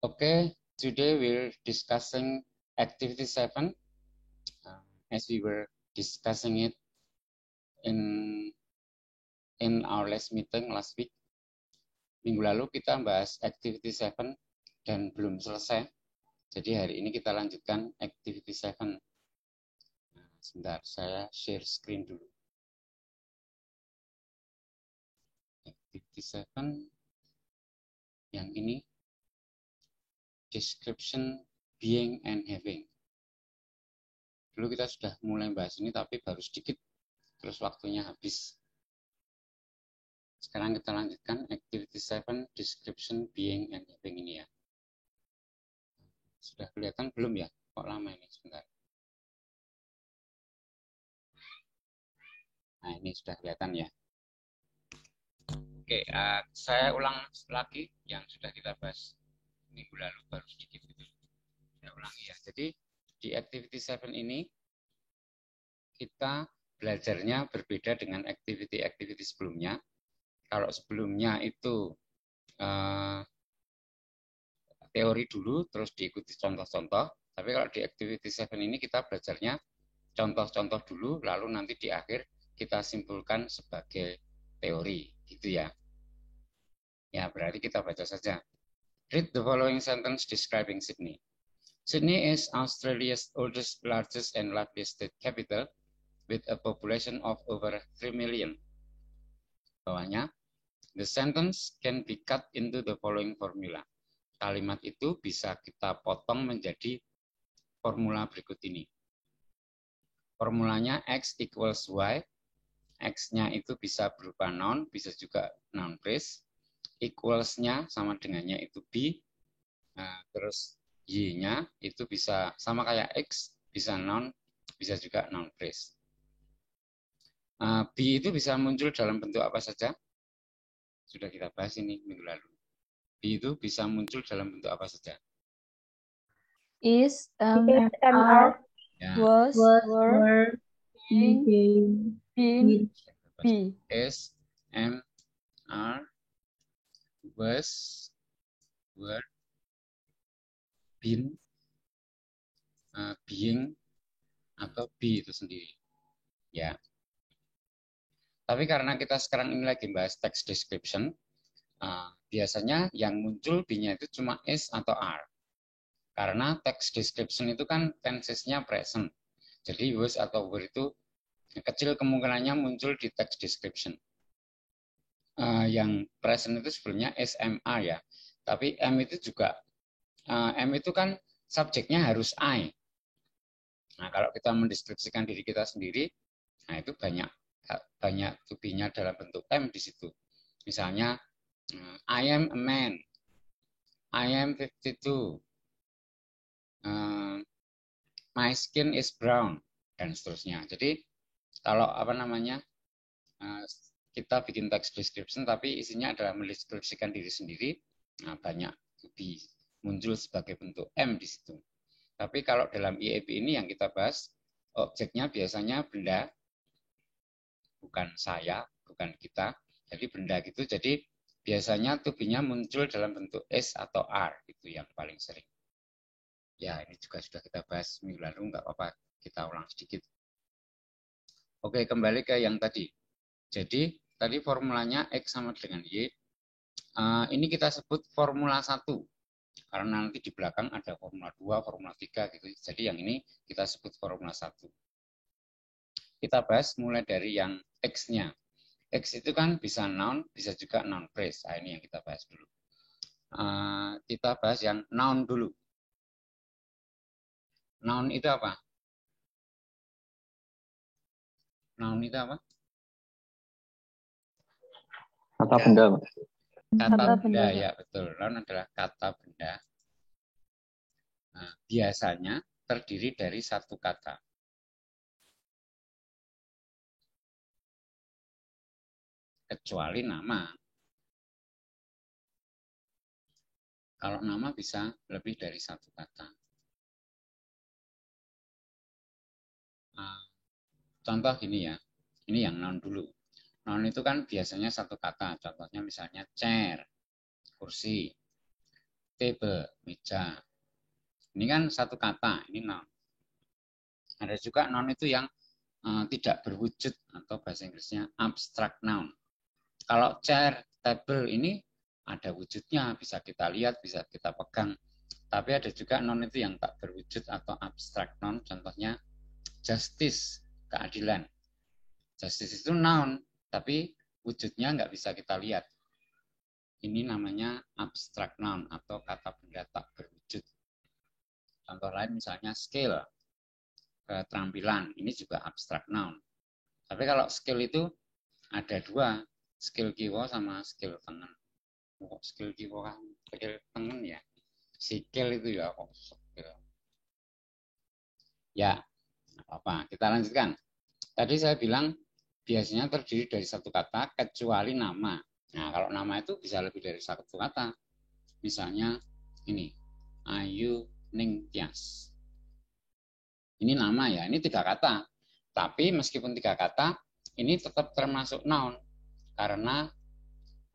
Okay, today we're discussing activity 7 as we were discussing it in our last meeting last week. Minggu lalu kita bahas activity 7 dan belum selesai. Jadi hari ini kita lanjutkan activity 7. Nah, sebentar, saya share screen dulu. Activity 7 yang ini description being and having. Dulu kita sudah mulai bahas ini tapi baru sedikit, terus waktunya habis. Sekarang kita lanjutkan activity 7 description being and having ini ya. Sudah kelihatan belum ya? Kok lama ini sebentar. Nah, ini sudah kelihatan ya. Oke, saya ulang lagi yang sudah kita bahas minggu lalu baru sedikit gitu. Saya ulangi ya. Jadi di activity 7 ini kita belajarnya berbeda dengan activity-activity sebelumnya. Kalau sebelumnya itu teori dulu, terus diikuti contoh-contoh. Tapi kalau di activity 7 ini kita belajarnya contoh-contoh dulu, lalu nanti di akhir kita simpulkan sebagai teori, gitu ya. Ya, berarti kita baca saja. Read the following sentence describing Sydney. Sydney is Australia's oldest, largest, and liveliest state capital with a population of over 3 million. Bawahnya, the sentence can be cut into the following formula. Kalimat itu bisa kita potong menjadi formula berikut ini. Formulanya X equals Y. X-nya itu bisa berupa noun, bisa juga noun phrase. Equals-nya sama dengannya itu B. Nah, terus Y-nya itu bisa sama kayak X, bisa noun, bisa juga noun phrase. B itu bisa muncul dalam bentuk apa saja? Sudah kita bahas ini minggu lalu. B itu bisa muncul dalam bentuk apa saja? Is, MR, Ya. was, were, being, been, be. Is, am, are, was, were, been, being, atau be itu sendiri. Ya. Tapi karena kita sekarang ini lagi bahas text description, biasanya yang muncul be-nya itu cuma is atau are. Karena text description itu kan tenses-nya present. Jadi was atau were itu kecil kemungkinannya muncul di text description. Yang present itu sebenarnya SMA ya. Tapi M itu juga, M itu kan subjeknya harus I. Nah, kalau kita mendeskripsikan diri kita sendiri, nah itu banyak to be-nya dalam bentuk M di situ. Misalnya, I am a man, I am 52, my skin is brown, dan seterusnya. Jadi kalau kita bikin text description tapi isinya adalah mendeskripsikan diri sendiri, nah banyak to be muncul sebagai bentuk M di situ. Tapi kalau dalam IEP ini yang kita bahas, objeknya biasanya benda, bukan saya, bukan kita. Jadi benda gitu, jadi biasanya to be-nya muncul dalam bentuk is atau are, itu yang paling sering. Ya, ini juga sudah kita bahas minggu lalu, nggak apa-apa, kita ulang sedikit. Oke, kembali ke yang tadi. Jadi, tadi formulanya X sama dengan Y. Ini kita sebut formula 1. Karena nanti di belakang ada formula 2, formula 3 gitu. Jadi yang ini kita sebut formula 1. Kita bahas mulai dari yang X-nya. X itu kan bisa noun, bisa juga noun phrase. Nah, ini yang kita bahas dulu. Kita bahas yang noun dulu. Noun itu apa? Noun itu apa? kata benda. Kata benda, ya betul. Noun adalah kata benda. Nah, biasanya terdiri dari satu kata. Kecuali nama. Kalau nama bisa lebih dari satu kata. Contoh gini ya, ini yang noun dulu. Noun itu kan biasanya satu kata, contohnya misalnya chair, kursi. table, meja. Ini kan satu kata, ini noun. Ada juga noun itu yang tidak berwujud atau bahasa Inggrisnya abstract noun. Kalau chair, table ini ada wujudnya, bisa kita lihat, bisa kita pegang. Tapi ada juga noun itu yang tak berwujud atau abstract noun, contohnya justice, keadilan. Justice itu noun, tapi wujudnya nggak bisa kita lihat. Ini namanya abstract noun atau kata benda tak berwujud. Contoh lain misalnya skill, keterampilan, ini juga abstract noun. Tapi kalau skill itu ada dua, skill kiwa sama skill tengen. Kok skill kiwa kan skill tengen ya? Skill itu ya kok skill. Ya, apa? Kita lanjutkan. Tadi saya bilang biasanya terdiri dari satu kata kecuali nama. Nah, kalau nama itu bisa lebih dari satu kata. Misalnya ini, Ayu Ning Tias. Ini nama ya, ini 3 kata. Tapi meskipun 3 kata, ini tetap termasuk noun. Karena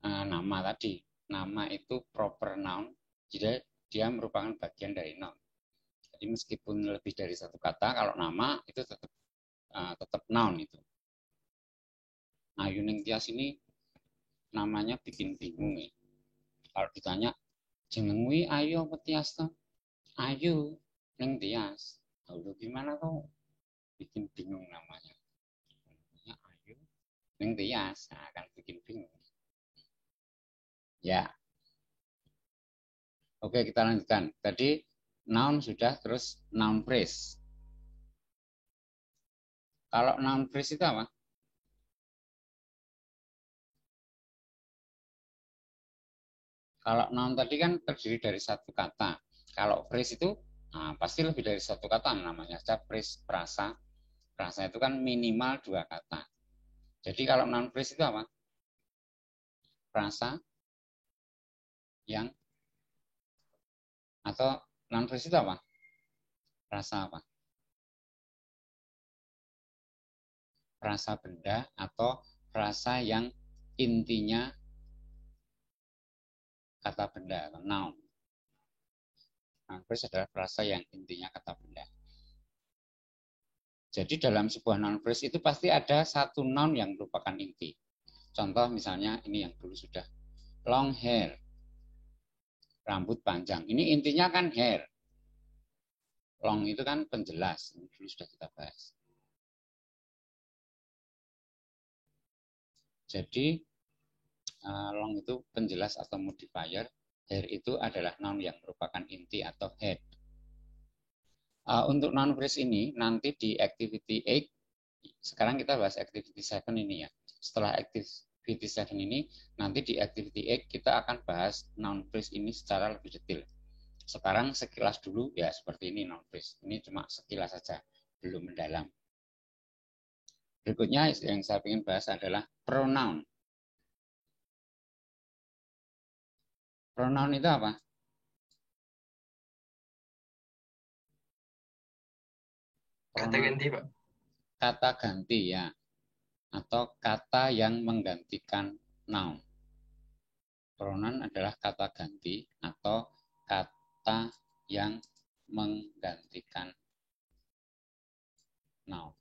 nama tadi. Nama itu proper noun, jadi dia merupakan bagian dari noun. Jadi meskipun lebih dari satu kata, kalau nama itu tetap noun itu. Ayu Ning Tias ini namanya bikin bingung ya. Kalau ditanya, jenengwi Ayu apa Tias toh? Ayu Ning Tias. Lalu gimana tuh? Bikin bingung namanya. Namanya Ayu Ning Tias. Nah, akan bikin bingung. Ya. Oke, kita lanjutkan. Tadi noun sudah, terus noun phrase. Kalau noun phrase itu apa? Kalau noun tadi kan terdiri dari satu kata. Kalau phrase itu pasti lebih dari satu kata, namanya saja phrase, frasa. Frasa itu kan minimal 2 kata. Jadi kalau noun phrase itu apa? Frasa yang atau noun phrase itu apa? Frasa apa? Frasa benda atau frasa yang intinya kata benda atau noun. Noun phrase adalah frasa yang intinya kata benda. Jadi dalam sebuah noun phrase itu pasti ada satu noun yang merupakan inti. Contoh misalnya ini yang dulu sudah. Long hair. Rambut panjang. Ini intinya kan hair. Long itu kan penjelas. Ini dulu sudah kita bahas. Jadi long itu penjelas atau modifier. Hair itu adalah noun yang merupakan inti atau head. Untuk noun phrase ini nanti di activity 8, sekarang kita bahas activity 7 ini ya. Setelah activity 7 ini, nanti di activity 8 kita akan bahas noun phrase ini secara lebih detail. Sekarang sekilas dulu ya seperti ini noun phrase. Ini cuma sekilas saja, belum mendalam. Berikutnya yang saya ingin bahas adalah pronoun. Pronoun itu apa? Kata ganti, Pak. Kata ganti ya. Atau kata yang menggantikan noun. Pronoun adalah kata ganti atau kata yang menggantikan noun.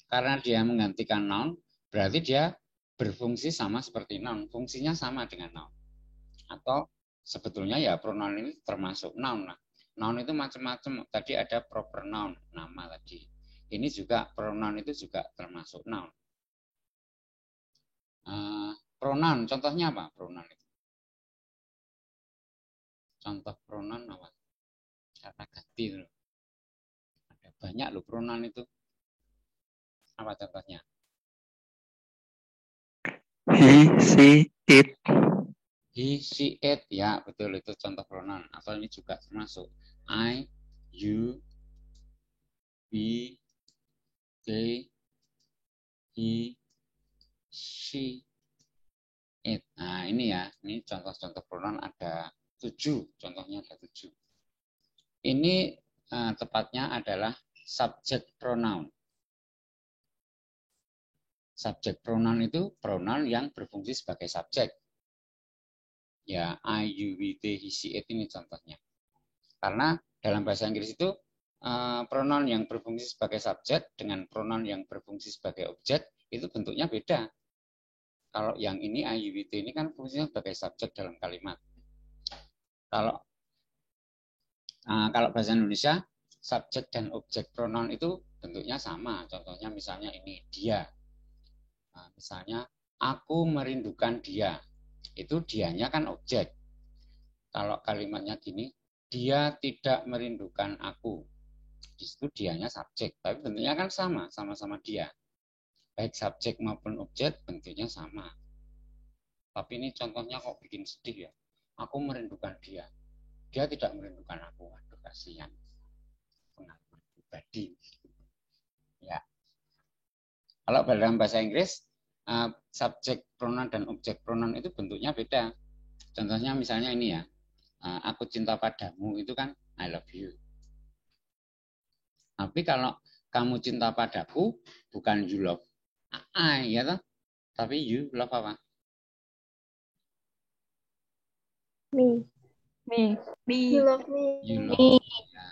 Karena dia menggantikan noun, berarti dia berfungsi sama seperti noun. Fungsinya sama dengan noun. Atau sebetulnya ya pronoun ini termasuk noun. Nah, noun itu macam-macam. Tadi ada proper noun, nama tadi. Ini juga pronoun itu juga termasuk noun. Pronoun, contohnya apa pronoun itu? Contoh pronoun apa? Kata ganti loh. Ada banyak loh pronoun itu. Apa contohnya? He, she, it. He, she, it. Ya, betul itu contoh pronoun. Atau ini juga termasuk. I, you, we, they, he, she, it. Nah, ini ya. Ini contoh-contoh pronoun ada 7. Contohnya ada 7. Ini tepatnya adalah subject pronoun. Subject pronoun itu pronoun yang berfungsi sebagai subjek. Ya, I, you, we, they, he, she, it ini contohnya. Karena dalam bahasa Inggris itu pronoun yang berfungsi sebagai subjek dengan pronoun yang berfungsi sebagai objek itu bentuknya beda. Kalau yang ini I, you, we, they ini kan fungsinya sebagai subjek dalam kalimat. Kalau bahasa Indonesia subjek dan objek pronoun itu bentuknya sama. Contohnya misalnya ini dia. Misalnya aku merindukan dia. Itu dianya kan objek. Kalau kalimatnya gini, dia tidak merindukan aku. Di situ dianya subjek, tapi bentuknya kan sama, sama-sama dia. Baik subjek maupun objek bentuknya sama. Tapi ini contohnya kok bikin sedih ya. Aku merindukan dia. Dia tidak merindukan aku. Waduh, kasihan. Pengalaman pribadi. Ya. Kalau dalam bahasa Inggris, subjek pronoun dan objek pronoun itu bentuknya beda. Contohnya misalnya ini ya, aku cinta padamu itu kan I love you. Tapi kalau kamu cinta padaku, bukan you love I, ya toh? Tapi you love apa? Me. Me. You love me. You love. Ya.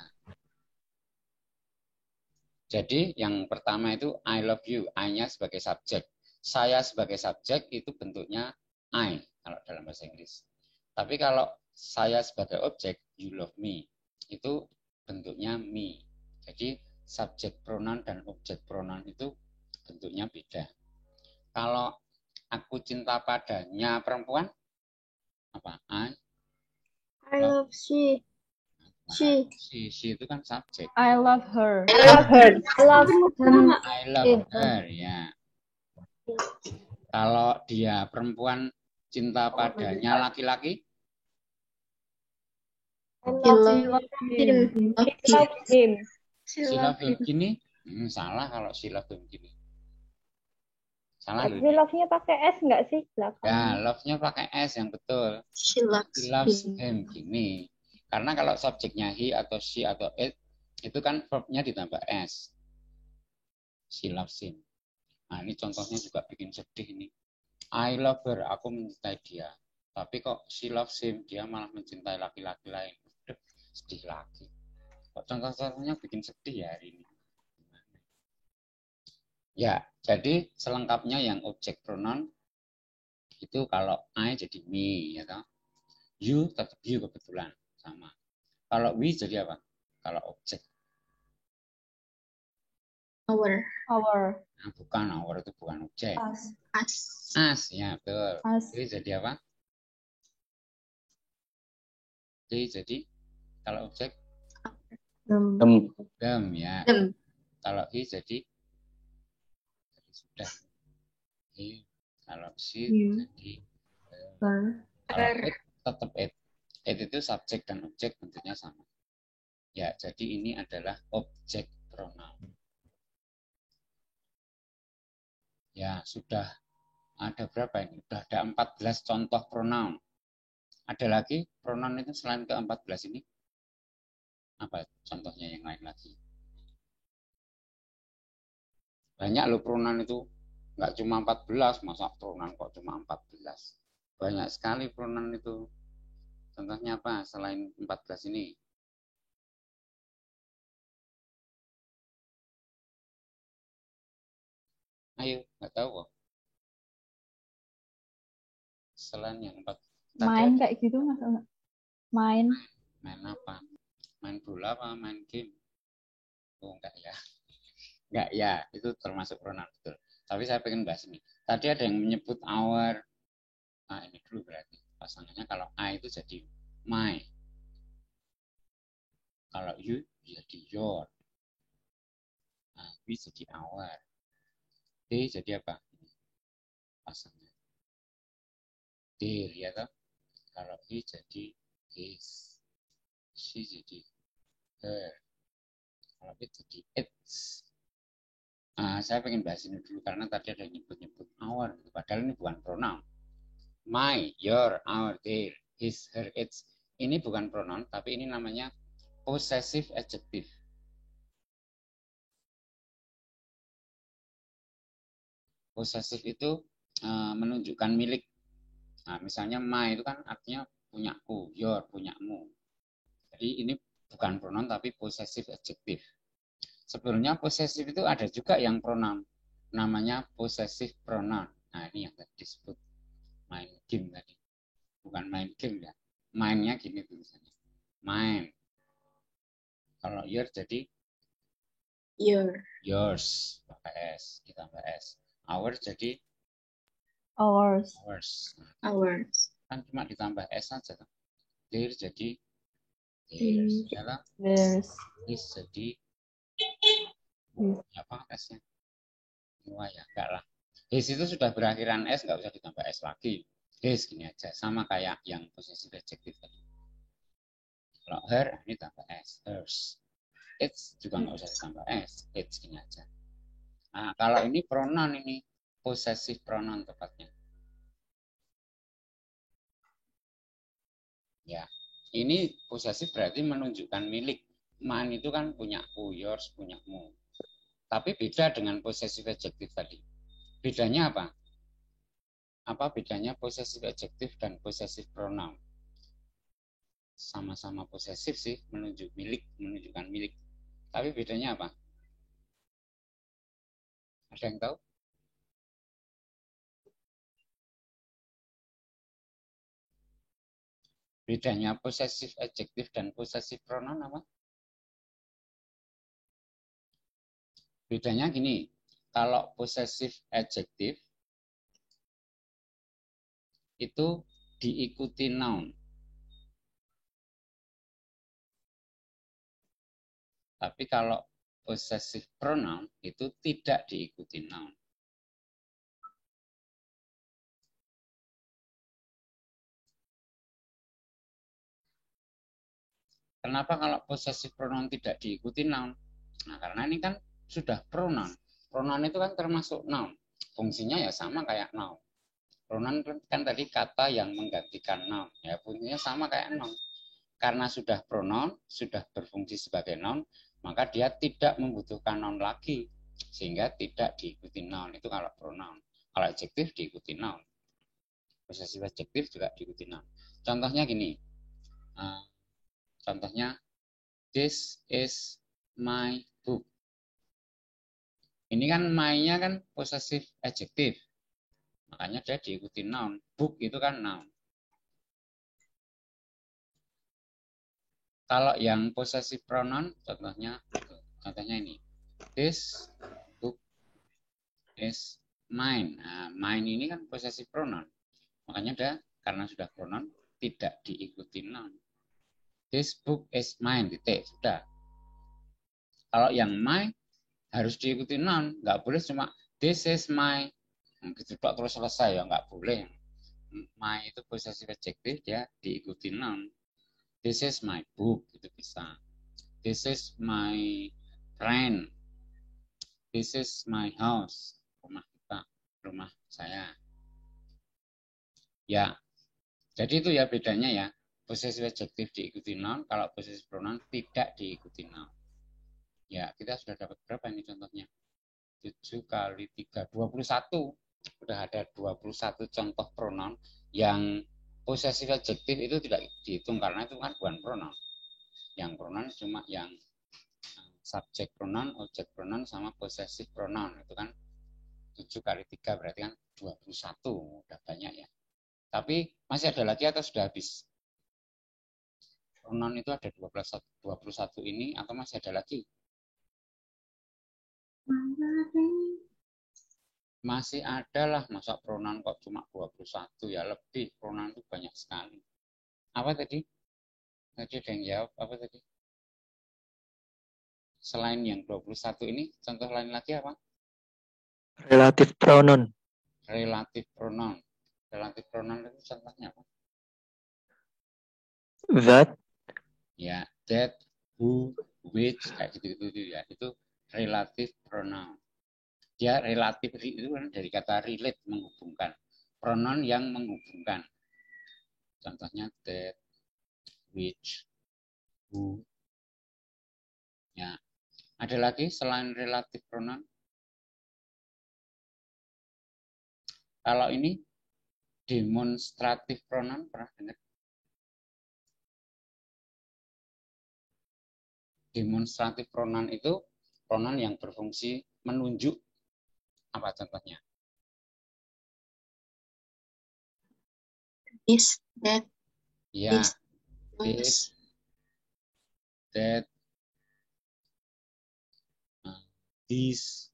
Jadi yang pertama itu I love you, I-nya sebagai subjek. Saya sebagai subjek itu bentuknya I kalau dalam bahasa Inggris. Tapi kalau saya sebagai objek, you love me, itu bentuknya me. Jadi subjek pronoun dan objek pronoun itu bentuknya beda. Kalau aku cinta padanya perempuan, apa? I love she. She. She itu kan subjek. I love her. I love her. I love him. I love her, ya. Kalau dia perempuan cinta padanya laki-laki, I love him. She loves him. she love him gini, salah kalau she love him gini. Salah Tapi loh. love-nya pakai S nggak sih belakang? Ya, love-nya pakai S yang betul. She loves She loves him. him gini. Karena kalau subjeknya he atau she atau it, itu kan verb-nya ditambah S. She loves him. Nah, ini contohnya juga bikin sedih ini. I love her, aku mencintai dia. Tapi kok she loves him, dia malah mencintai laki-laki lain. Udah, sedih lagi. Kok contoh-contohnya bikin sedih ya hari ini. Ya, jadi selengkapnya yang objek pronoun itu kalau I jadi me, ya toh. You tetap you kebetulan sama. Kalau we jadi apa? Kalau objek. Our. Nah, bukan, our itu bukan objek. Us. As, ya betul. Us. We jadi apa? We jadi kalau objek them, ya. Them. Kalau he jadi sudah. He. Kalau she You. jadi Her. kalau it tetap it. It itu subjek dan objek bentuknya sama. Ya, jadi ini adalah objek pronoun. Ya, sudah ada berapa ini? Sudah ada 14 contoh pronoun. Ada lagi pronoun itu selain ke-14 ini? Apa contohnya yang lain lagi? Banyak loh pronoun itu. Nggak cuma 14, masa pronoun kok cuma 14. Banyak sekali pronoun itu. Contohnya apa selain 14 ini? Ayo, nggak tahu kok. Selain yang 4. Main kayak gitu masa main. Main apa? Main bola apa main game? Oh, enggak ya. Enggak ya, itu termasuk pronoun betul. Tapi saya pengen bahas ini. Tadi ada yang menyebut our. Nah, ini dulu berarti. Pasangannya kalau I itu jadi my. Kalau you jadi your. Nah, we jadi our. They jadi apa? Pasangan. Their, ya toh? Kalau he jadi his. She jadi her. Kalau it jadi its. Saya pengen bahas ini dulu karena tadi ada nyebut-nyebut our. Padahal ini bukan pronoun. My, your, our, their, his, her, its. Ini bukan pronoun, tapi ini namanya possessive adjective. Possessive itu menunjukkan milik. Nah, misalnya my itu kan artinya punyaku, your, punyamu. Jadi ini bukan pronoun tapi possessive adjective. Sebenarnya possessive itu ada juga yang pronoun. Namanya possessive pronoun. Nah, ini yang tadi disebut main game tadi. Bukan main game ya. Mainnya gini tulisannya. Main. Kalau your jadi Your. yours. Pakai S. Ditambah S. Our jadi Ours. ours. Ours. Kan cuma ditambah S saja. Their jadi Theirs. theirs. Ya, Theirs. his jadi His. apa S-nya? Wah ya, enggak lah. His itu sudah berakhiran S, nggak usah ditambah S lagi. His gini aja, sama kayak yang possessive adjective tadi. Kalau her, ini tambah S, hers. It's juga nggak usah ditambah S, it's gini aja. Nah, kalau ini pronoun ini, possessive pronoun tepatnya. Ya, ini possessive berarti menunjukkan milik. Mine itu kan punyaku, yours punyamu. Tapi beda dengan possessive adjective tadi. Bedanya apa? Apa bedanya possessive adjective dan possessive pronoun? Sama-sama posesif sih, menunjukkan milik. Tapi bedanya apa? Ada yang tahu? Bedanya possessive adjective dan possessive pronoun apa? Bedanya gini, kalau possessive adjective itu diikuti noun. Tapi kalau possessive pronoun itu tidak diikuti noun. Kenapa kalau possessive pronoun tidak diikuti noun? Nah, karena ini kan sudah pronoun. Pronoun itu kan termasuk noun. Fungsinya ya sama kayak noun. Pronoun kan tadi kata yang menggantikan noun. Ya, fungsinya sama kayak noun. Karena sudah pronoun, sudah berfungsi sebagai noun, maka dia tidak membutuhkan noun lagi. Sehingga tidak diikuti noun. Itu kalau pronoun. Kalau adjektif diikuti noun. Possessive adjektif juga diikuti noun. Contohnya gini. Contohnya, this is my book. Ini kan my-nya kan possessive adjective. Makanya dia diikuti noun. Book itu kan noun. Kalau yang possessive pronoun, contohnya ini. This book is mine. Nah, mine ini kan possessive pronoun. Makanya dia karena sudah pronoun tidak diikuti noun. This book is mine. Titik. Sudah. Kalau yang my harus diikuti noun. Nggak boleh cuma this is my. Gitu terus selesai ya. Nggak boleh. My itu possessive adjective, dia diikuti noun. This is my book. Itu bisa. This is my friend. This is my house. Rumah kita. Rumah saya. Ya. Jadi itu ya bedanya ya. Possessive adjective diikuti noun. Kalau possessive pronoun tidak diikuti noun. Ya, kita sudah dapat berapa ini contohnya? 7 kali 3, 21. Sudah ada 21 contoh pronoun yang possessive adjective itu tidak dihitung karena itu kan bukan pronoun. Yang pronoun cuma yang subject pronoun, object pronoun, sama possessive pronoun. Itu kan 7 kali 3 berarti kan 21. Udah banyak ya. Tapi masih ada lagi atau sudah habis? Pronoun itu ada 21 ini atau masih ada lagi? Masih ada lah, masa pronoun kok cuma 21 ya, lebih. Pronoun itu banyak sekali. Apa tadi? Tadi ada yang jawab, apa tadi? Selain yang 21 ini, contoh lain lagi apa? Relative pronoun. Relative pronoun. Relative pronoun itu contohnya apa? That. Ya, that, who, which, kayak gitu-gitu ya. Itu relative pronoun. Dia relatif itu kan dari kata relate, menghubungkan. Pronoun yang menghubungkan. Contohnya that, which, who. Ya. Ada lagi selain relatif pronoun? Kalau ini demonstratif pronoun pernah dengar? Demonstratif pronoun itu pronoun yang berfungsi menunjuk. Apa contohnya? This, that, Ya, this, this, that, this,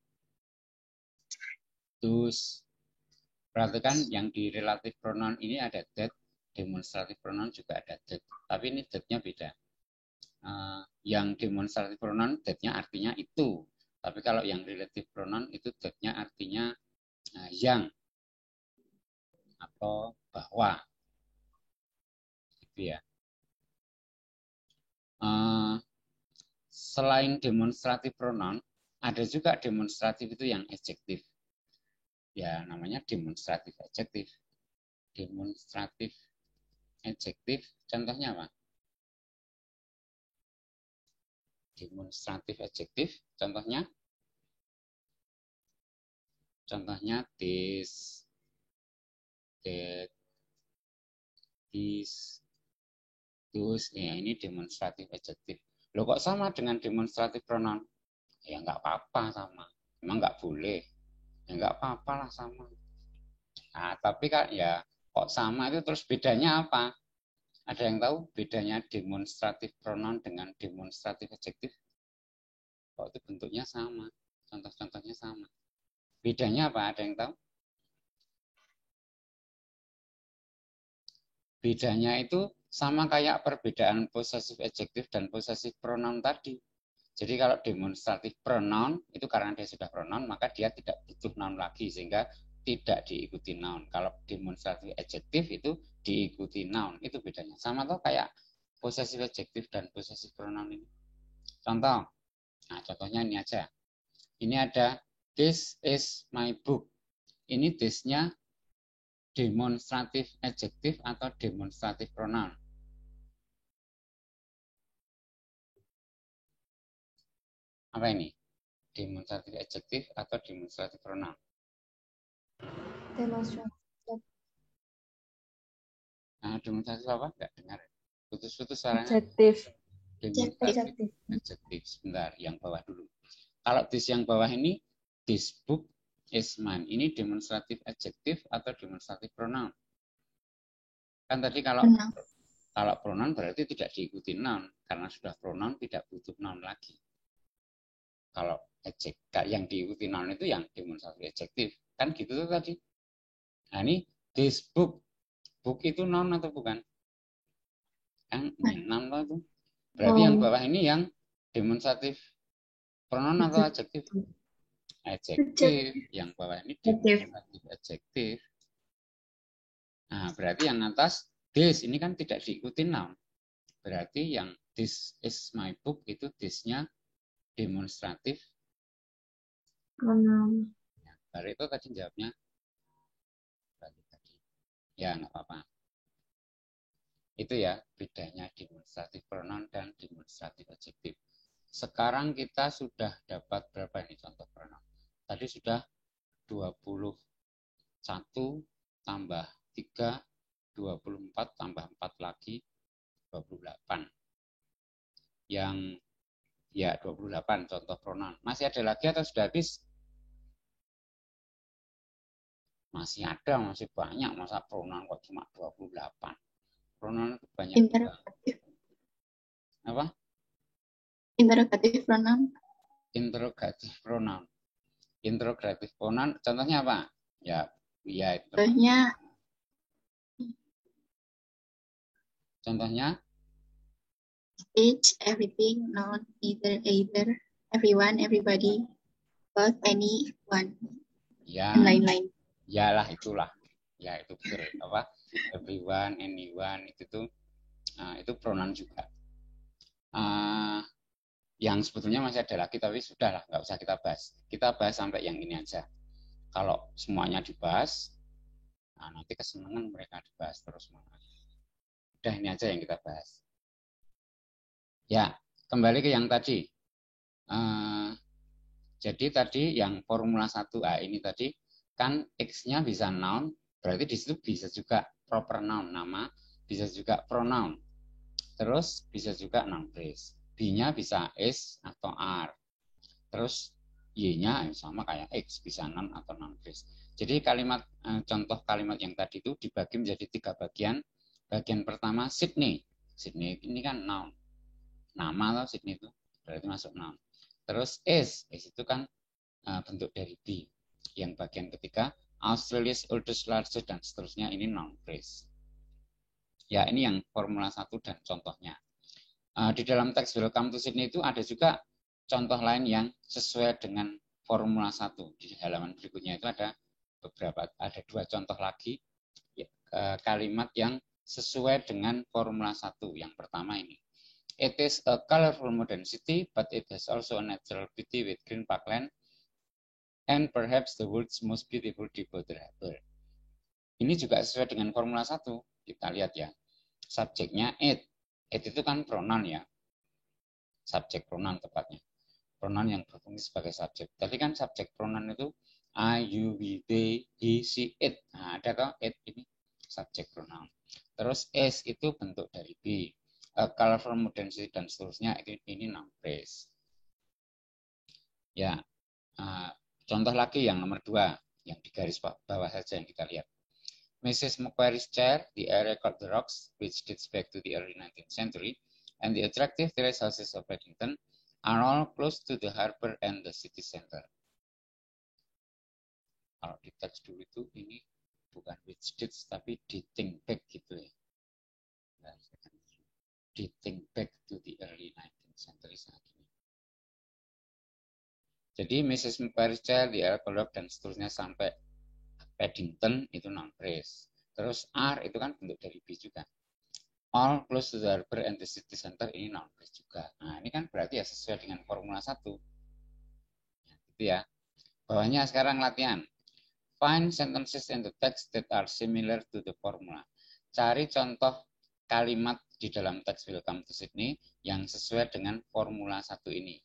those. Perhatikan yang di relative pronoun ini ada that, demonstrative pronoun juga ada that. Tapi ini that-nya beda. Yang demonstrative pronoun that-nya artinya itu. Tapi kalau yang relative pronoun itu that-nya artinya yang atau bahwa. Gitu ya. Selain demonstrative pronoun, ada juga demonstratif itu yang adjektif. Ya, namanya demonstratif adjektif. Demonstratif adjektif, contohnya apa? Demonstratif adjektif, contohnya? Contohnya this, that, this, those. Ya, ini demonstratif adjektif. Loh kok sama dengan demonstratif pronoun? Ya nggak apa-apa sama. Emang nggak boleh. Ya nggak apa-apa lah sama. Nah, tapi kan ya kok sama itu terus bedanya apa? Ada yang tahu bedanya demonstratif pronoun dengan demonstratif adjektif? Kok itu bentuknya sama? Contoh-contohnya sama. Bedanya apa? Ada yang tahu? Bedanya itu sama kayak perbedaan possessive adjektif dan possessive pronoun tadi. Jadi kalau demonstratif pronoun itu karena dia sudah pronoun maka dia tidak butuh noun lagi sehingga tidak diikuti noun. Kalau demonstratif adjektif itu diikuti noun. Itu bedanya. Sama tuh kayak possessive adjektif dan possessive pronoun ini. Contoh. Nah, contohnya ini aja. Ini ada this is my book. Ini this-nya demonstratif adjektif atau demonstratif pronoun. Apa ini? Demonstratif adjektif atau demonstratif pronoun? Demonstratif. Nah, demonstratif apa? Enggak dengar. Putus-putus suaranya. Adjektif. Demonstratif adjektif. Sebentar, yang bawah dulu. Kalau this yang bawah ini, this book is mine. Ini demonstratif adjektif atau demonstratif pronoun? Kan tadi kalau pronoun berarti tidak diikuti noun. Karena sudah pronoun tidak butuh noun lagi. Kalau yang diikuti noun itu yang demonstratif adjektif. Kan gitu tuh tadi. Nah ini this book. Book itu noun atau bukan? Kan noun itu. Berarti yang bawah ini yang demonstratif pronoun atau adjektif? Adjektif. Yang bawah ini demonstratif adjektif. Nah, berarti yang atas this ini kan tidak diikuti noun. Berarti yang this is my book itu this-nya demonstratif pronoun. Ya, baru itu tadi jawabnya. Ya, nggak apa-apa. Itu ya bedanya demonstratif pronoun dan demonstratif adjektif. Sekarang kita sudah dapat berapa ini contoh pronoun? Tadi sudah 21 tambah 3, 24 tambah 4 lagi 28. Yang ya 28 contoh pronoun. Masih ada lagi atau sudah habis? Masih ada, masih banyak. Masa pronoun kok cuma 28? Pronoun itu banyak. Interrogatif. Apa? Interrogatif pronoun. Interrogatif pronoun. Interrogatif pronoun contohnya apa? Ya itu. Contohnya Each, everything, not, either, everyone, everybody, both, any, one, ya, dan lain-lain. Yalah itulah. Ya itu betul. Apa? Everyone, anyone itu tuh itu pronoun juga. Yang sebetulnya masih ada lagi tapi sudahlah nggak usah kita bahas. Kita bahas sampai yang ini aja. Kalau semuanya dibahas, nanti kesenangan mereka dibahas terus. Udah ini aja yang kita bahas. Ya, kembali ke yang tadi. Jadi tadi yang formula 1A ini tadi kan X-nya bisa noun, Berarti di situ bisa juga proper noun, nama, bisa juga pronoun. Terus bisa juga noun phrase. Be-nya bisa is atau are. Terus Y-nya sama kayak X, bisa noun atau noun phrase. Jadi kalimat contoh kalimat yang tadi itu dibagi menjadi 3 bagian. Bagian pertama Sydney. Sydney ini kan noun. Nama atau Sydney itu berarti masuk noun. Terus is itu kan bentuk dari be. Yang bagian ketiga Australia's oldest, largest, dan seterusnya ini noun phrase. Ya, ini yang formula 1 dan contohnya. Di dalam teks Welcome to Sydney itu ada juga contoh lain yang sesuai dengan formula 1. Di halaman berikutnya itu ada ada 2 contoh lagi kalimat yang sesuai dengan formula 1. Yang pertama ini. It is a colorful modern city, but it has also a natural beauty with green parkland and perhaps the world's most beautiful Deepwater Harbor. Ini juga sesuai dengan formula 1. Kita lihat ya. Subjeknya it. It itu kan pronoun ya. Subjek pronoun tepatnya. Pronoun yang berfungsi sebagai subjek. Tadi kan subjek pronoun itu I, you, we, they, he, she, it. Nah, ada kok it ini subjek pronoun. Terus is itu bentuk dari be. Colorful modern city dan seterusnya ini noun phrase. Ya. Contoh lagi yang nomor 2, yang di garis bawah saja yang kita lihat. Mrs. Macquarie's chair, the area called the Rocks, which dates back to the early 19th century, and the attractive terrace houses of Paddington are all close to the harbor and the city center. Kalau di teks dulu itu ini bukan which dates, tapi dating back gitu ya. Dating back to the early 19th century saat ini. Jadi Mrs. Macquarie's chair, the area called Rocks, dan seterusnya sampai Paddington itu noun phrase. Terus are itu kan bentuk dari be juga. All close to the harbor and the city center ini noun phrase juga. Nah, ini kan berarti ya sesuai dengan formula 1. Ya, gitu ya. Bawahnya sekarang latihan. Find sentences in the text that are similar to the formula. Cari contoh kalimat di dalam teks Welcome to Sydney yang sesuai dengan formula 1 ini.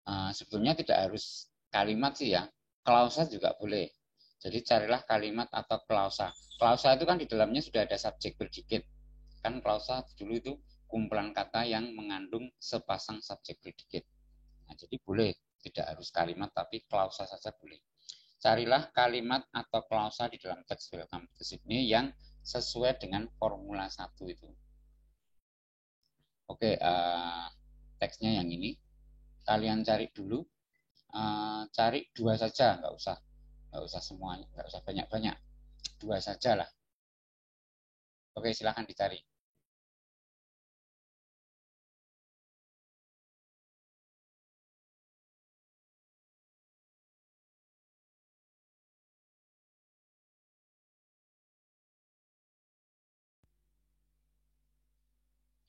Sebetulnya tidak harus kalimat sih ya. Klausa juga boleh. Jadi carilah kalimat atau klausa. Klausa itu kan di dalamnya sudah ada subjek predikat. Kan klausa dulu itu kumpulan kata yang mengandung sepasang subjek predikat. Nah, jadi boleh, tidak harus kalimat tapi klausa saja boleh. Carilah kalimat atau klausa di dalam teks Welcome to Sydney yang sesuai dengan formula 1 itu. Oke, teksnya yang ini. Kalian cari dulu. Cari 2 saja, nggak usah semuanya, nggak usah banyak-banyak, 2 saja lah. Oke, silahkan dicari.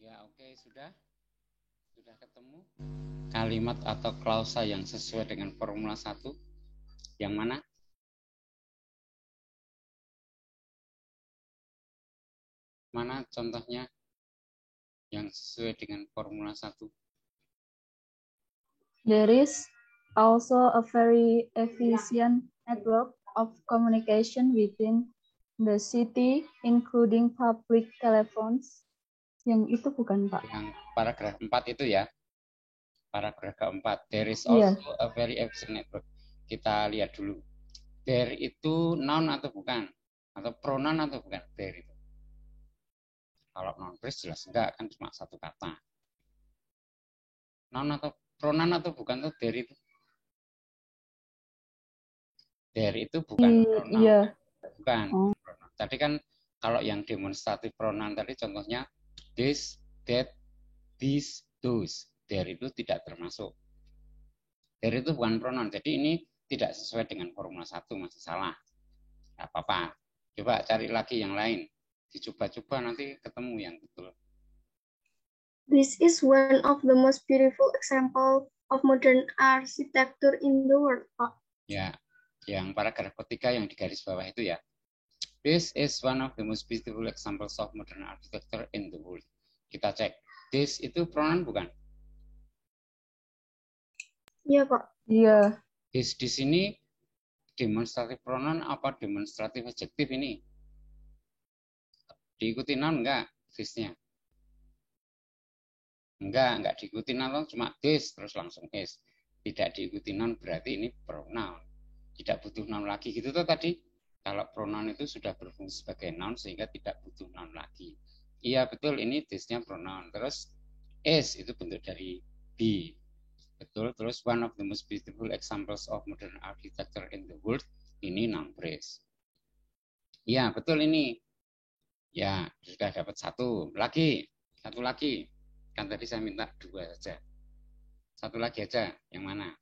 Ya, oke, sudah ketemu kalimat atau klausa yang sesuai dengan formula 1. Yang mana? Mana contohnya yang sesuai dengan formula 1? There is also a very efficient network of communication within the city, including public telephones. Yang itu bukan, Pak? Yang paragraf 4 itu ya. Paragraf keempat. There is also a very efficient network. Kita lihat dulu. There itu noun atau bukan? Atau pronoun atau bukan? There itu. Kalau noun phrase jelas enggak, kan cuma 1 kata. Noun atau pronoun atau bukan tuh there itu? There itu bukan pronoun. Iya. Bukan. Tadi kan kalau yang demonstratif pronoun tadi contohnya this, that, these, those. There itu tidak termasuk. There itu bukan pronoun. Jadi ini tidak sesuai dengan formula 1, masih salah. Tidak apa-apa. Coba cari lagi yang lain. Dicoba-coba nanti ketemu yang betul. This is one of the most beautiful example of modern architecture in the world, Pak. Ya, yang paragraf ketiga yang di garis bawah itu ya. This is one of the most beautiful examples of modern architecture in the world. Kita cek. This itu pronoun bukan? Iya, Pak. Iya. Di sini demonstratif pronoun apa demonstratif adjektif ini? Diikuti noun enggak this-nya? Enggak diikuti noun, cuma this terus langsung is. Tidak diikuti noun berarti ini pronoun. Tidak butuh noun lagi gitu tuh tadi. Kalau pronoun itu sudah berfungsi sebagai noun sehingga tidak butuh noun lagi. Iya betul, ini this-nya pronoun. Terus is itu bentuk dari be. Betul, terus one of the most beautiful examples of modern architecture in the world, ini noun phrase. Iya, betul ini. Ya, sudah dapat satu lagi. Kan tadi saya minta 2 saja. Satu lagi aja, yang mana?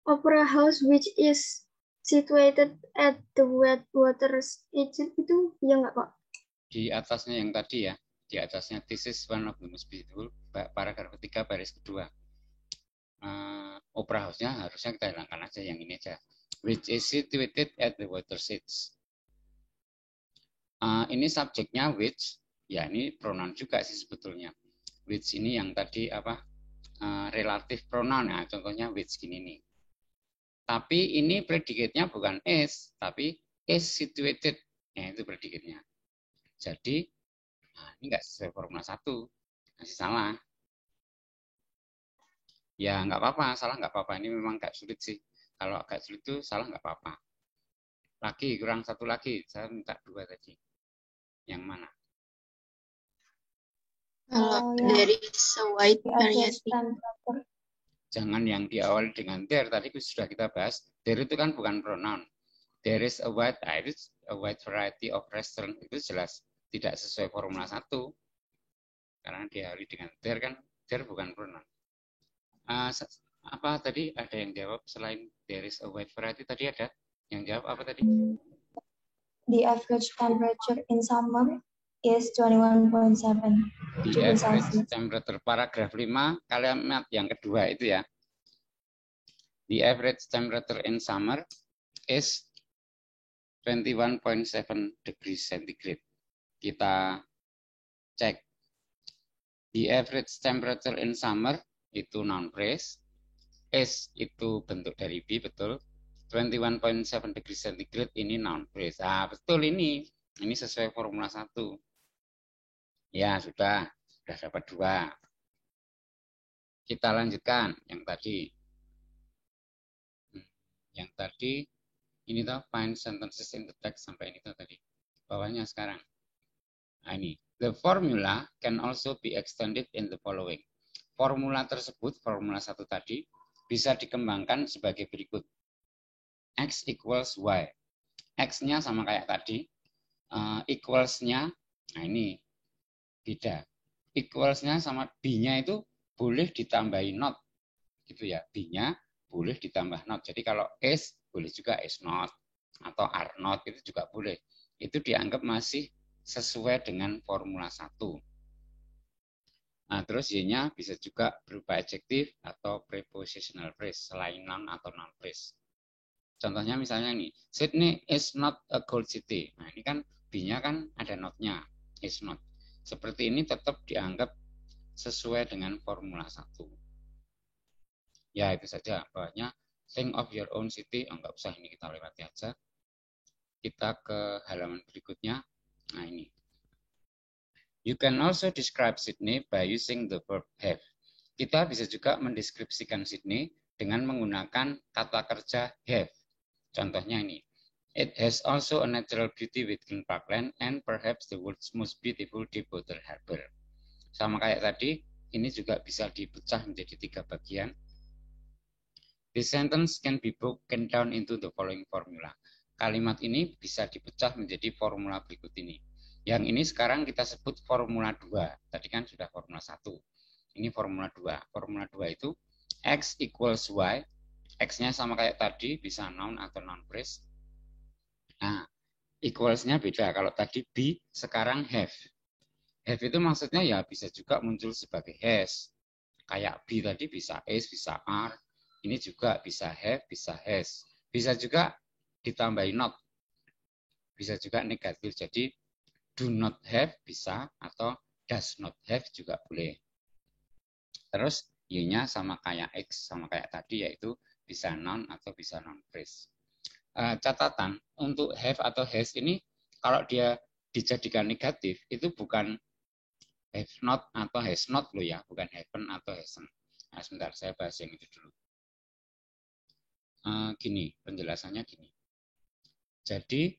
Opera House which is situated at the Water's Edge itu ya nggak Pak? Di atasnya yang tadi ya. Di atasnya this is one of the most beautiful, paragraf ketiga baris kedua. Opera house-nya harusnya kita hilangkan aja yang ini aja. Which is situated at the water's edge. Ini subjeknya which, ya ini pronoun juga sih sebetulnya. Which ini yang tadi apa? Relatif pronoun, nah contohnya which gini nih. Tapi ini predikatnya bukan is, tapi is situated. Nah, itu predikatnya. Jadi, ini nggak sesuai formula 1. Masih salah. Ya, nggak apa-apa. Salah nggak apa-apa. Ini memang nggak sulit sih. Kalau agak sulit itu salah nggak apa-apa. Lagi, kurang satu lagi. Saya minta 2 tadi. Yang mana? Kalau dari white variety. Jangan yang diawali dengan there. Tadi sudah kita bahas. There itu kan bukan pronoun. There is a wide variety of restaurant. Itu jelas tidak sesuai formula 1. Karena diawali dengan there kan. There bukan pronoun. Apa tadi ada yang jawab selain there is a wide variety? Tadi ada yang jawab apa tadi? The average temperature in summer is 21.7. The average temperature, paragraf 5, kalimat yang kedua itu ya. The average temperature in summer is 21.7 degrees centigrade. Kita cek. The average temperature in summer itu noun phrase. Is itu bentuk dari be, betul. 21.7 degrees centigrade ini noun phrase. Betul ini. Ini sesuai formula 1. Ya, sudah dapat 2. Kita lanjutkan yang tadi. Yang tadi ini tuh find sentences in the text sampai ini tuh tadi. Bawahnya sekarang. Nah, ini. The formula can also be extended in the following. Formula tersebut, formula 1 tadi, bisa dikembangkan sebagai berikut. X equals Y. X-nya sama kayak tadi. Equals-nya, nah ini beda. Equals-nya sama B-nya itu boleh ditambahi not. Gitu ya, B-nya boleh ditambah not. Jadi kalau is, boleh juga is not. Atau are not, itu juga boleh. Itu dianggap masih sesuai dengan formula 1. Nah, terus Y-nya bisa juga berupa adjektif atau prepositional phrase, selain noun atau noun phrase. Contohnya misalnya nih, Sydney is not a gold city. Nah, ini kan B-nya kan ada not-nya, is not. Seperti ini tetap dianggap sesuai dengan formula 1. Ya, itu saja. Bawahnya, think of your own city. Nggak usah, ini kita lewati aja. Kita ke halaman berikutnya. Nah, ini. You can also describe Sydney by using the verb have. Kita bisa juga mendeskripsikan Sydney dengan menggunakan kata kerja have. Contohnya ini. It has also a natural beauty with green parkland and perhaps the world's most beautiful deep water harbor. Sama kayak tadi, ini juga bisa dipecah menjadi 3 bagian. This sentence can be broken down into the following formula. Kalimat ini bisa dipecah menjadi formula berikut ini. Yang ini sekarang kita sebut formula 2. Tadi kan sudah formula 1. Ini formula 2. Formula 2 itu X equals Y. X-nya sama kayak tadi, bisa noun atau noun phrase. Nah, equals-nya beda. Kalau tadi be, sekarang have. Have itu maksudnya ya bisa juga muncul sebagai has. Kayak be tadi bisa is, bisa are. Ini juga bisa have, bisa has. Bisa juga ditambahi not. Bisa juga negatif. Jadi do not have bisa atau does not have juga boleh. Terus Y-nya sama kayak X, sama kayak tadi, yaitu bisa noun atau bisa noun phrase. Catatan untuk have atau has ini kalau dia dijadikan negatif itu bukan have not atau has not loh ya, bukan haven't atau hasn't. Nah, sebentar saya bahas yang itu dulu. Gini, penjelasannya gini. Jadi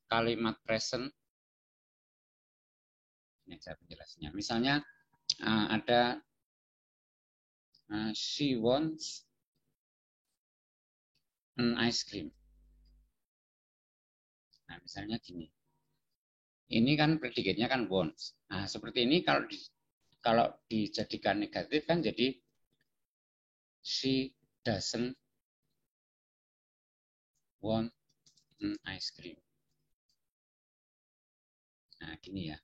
kalimat present ini saya penjelasannya. Misalnya ada she wants an ice cream. Nah, misalnya gini. Ini kan predikatnya kan wants. Nah, seperti ini kalau dijadikan negatif kan jadi she doesn't want an ice cream. Nah, gini ya.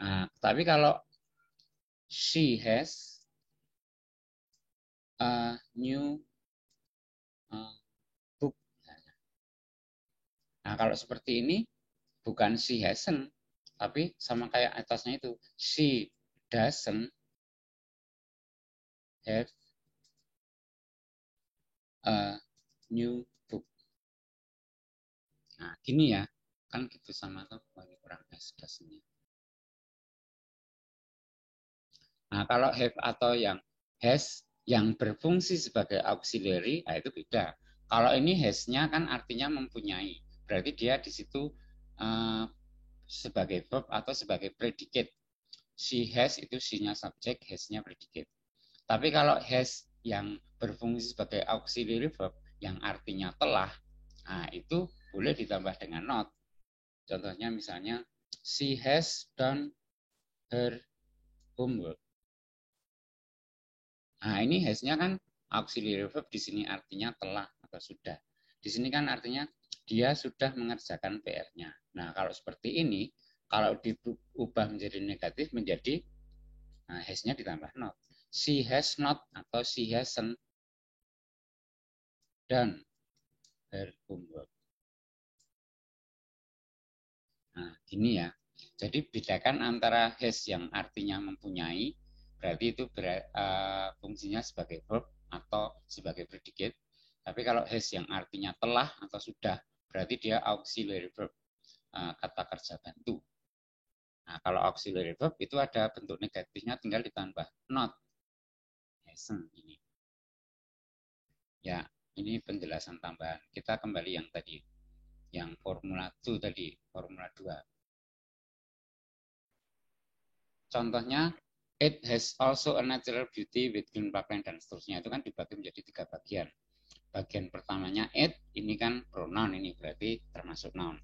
Nah, tapi kalau she has a new book. Nah, kalau seperti ini bukan she hasn't, tapi sama kayak atasnya itu. She doesn't have a new book. Nah, gini ya. Kan gitu sama tuh, kurang has doesn't-nya. Nah, kalau have atau yang has yang berfungsi sebagai auxiliary, nah itu beda. Kalau ini has-nya kan artinya mempunyai. Berarti dia di situ sebagai verb atau sebagai predicate. She has itu she-nya subjek, has-nya predicate. Tapi kalau has yang berfungsi sebagai auxiliary verb yang artinya telah, nah itu boleh ditambah dengan not. Contohnya misalnya she has done her homework. Nah, ini has-nya kan auxiliary verb di sini artinya telah atau sudah. Di sini kan artinya dia sudah mengerjakan PR-nya. Nah, kalau seperti ini, kalau diubah menjadi negatif menjadi has-nya ditambah not. She has not atau she hasn't done her homework. Nah, gini ya. Jadi bedakan antara has yang artinya mempunyai, berarti itu fungsinya sebagai verb atau sebagai predicate. Tapi kalau has yang artinya telah atau sudah, berarti dia auxiliary verb, kata kerja bantu. Nah, kalau auxiliary verb itu ada bentuk negatifnya, tinggal ditambah not. Hasn't ini. Ya, ini penjelasan tambahan. Kita kembali yang tadi, yang formula 2 tadi, formula 2. Contohnya, it has also a natural beauty with green background dan seterusnya. Itu kan dibagi menjadi 3 bagian. Bagian pertamanya it, ini kan pronoun, ini berarti termasuk noun.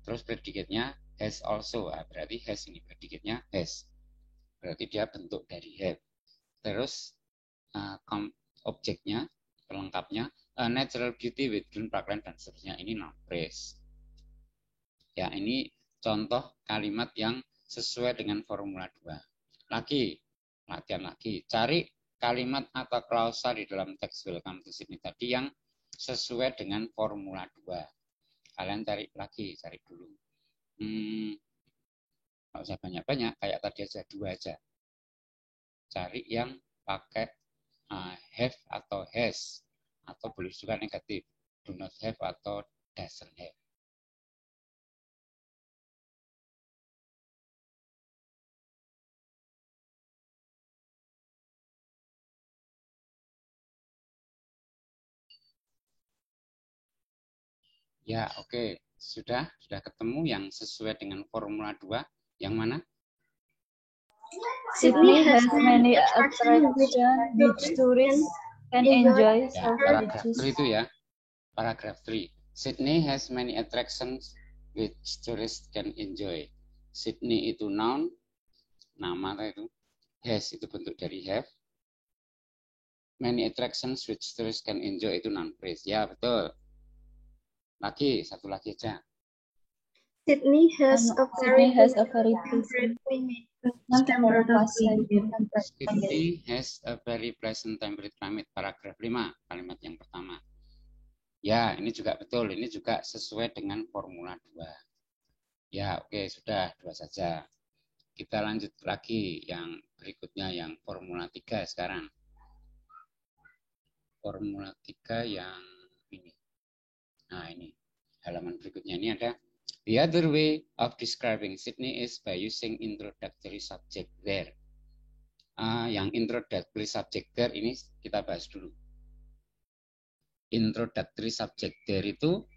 Terus predikatnya has also, berarti has ini predikatnya has. Berarti dia bentuk dari have. Terus objeknya, pelengkapnya, natural beauty with green background dan seterusnya, ini noun phrase. Ya, ini contoh kalimat yang sesuai dengan formula 2. Latihan lagi. Cari kalimat atau klausa di dalam teks welcome to Sydney tadi yang sesuai dengan formula 2. Kalian cari lagi, cari dulu. Nggak usah banyak-banyak, kayak tadi aja 2 aja. Cari yang pakai have atau has, atau boleh juga negatif. Do not have atau doesn't have. Ya, oke. Sudah ketemu yang sesuai dengan formula 2. Yang mana? Sydney has many attractions which tourists can enjoy. Ya, paragraf 3 itu ya. Paragraf 3. Sydney has many attractions which tourists can enjoy. Sydney itu noun, nama itu. Has itu bentuk dari have. Many attractions which tourists can enjoy itu noun phrase. Ya, betul. Lagi, satu lagi aja. Sydney has a very pleasant Sydney has a very pleasant temperate climate. Paragraf 5, kalimat yang pertama. Ya, ini juga betul. Ini juga sesuai dengan formula 2. Ya, oke, sudah 2 saja. Kita lanjut lagi yang berikutnya, yang formula 3 sekarang. Formula 3 yang ini. Nah, ini halaman berikutnya ini ada the other way of describing Sydney is by using introductory subject there. Yang introductory subject there ini kita bahas dulu. Introductory subject there itu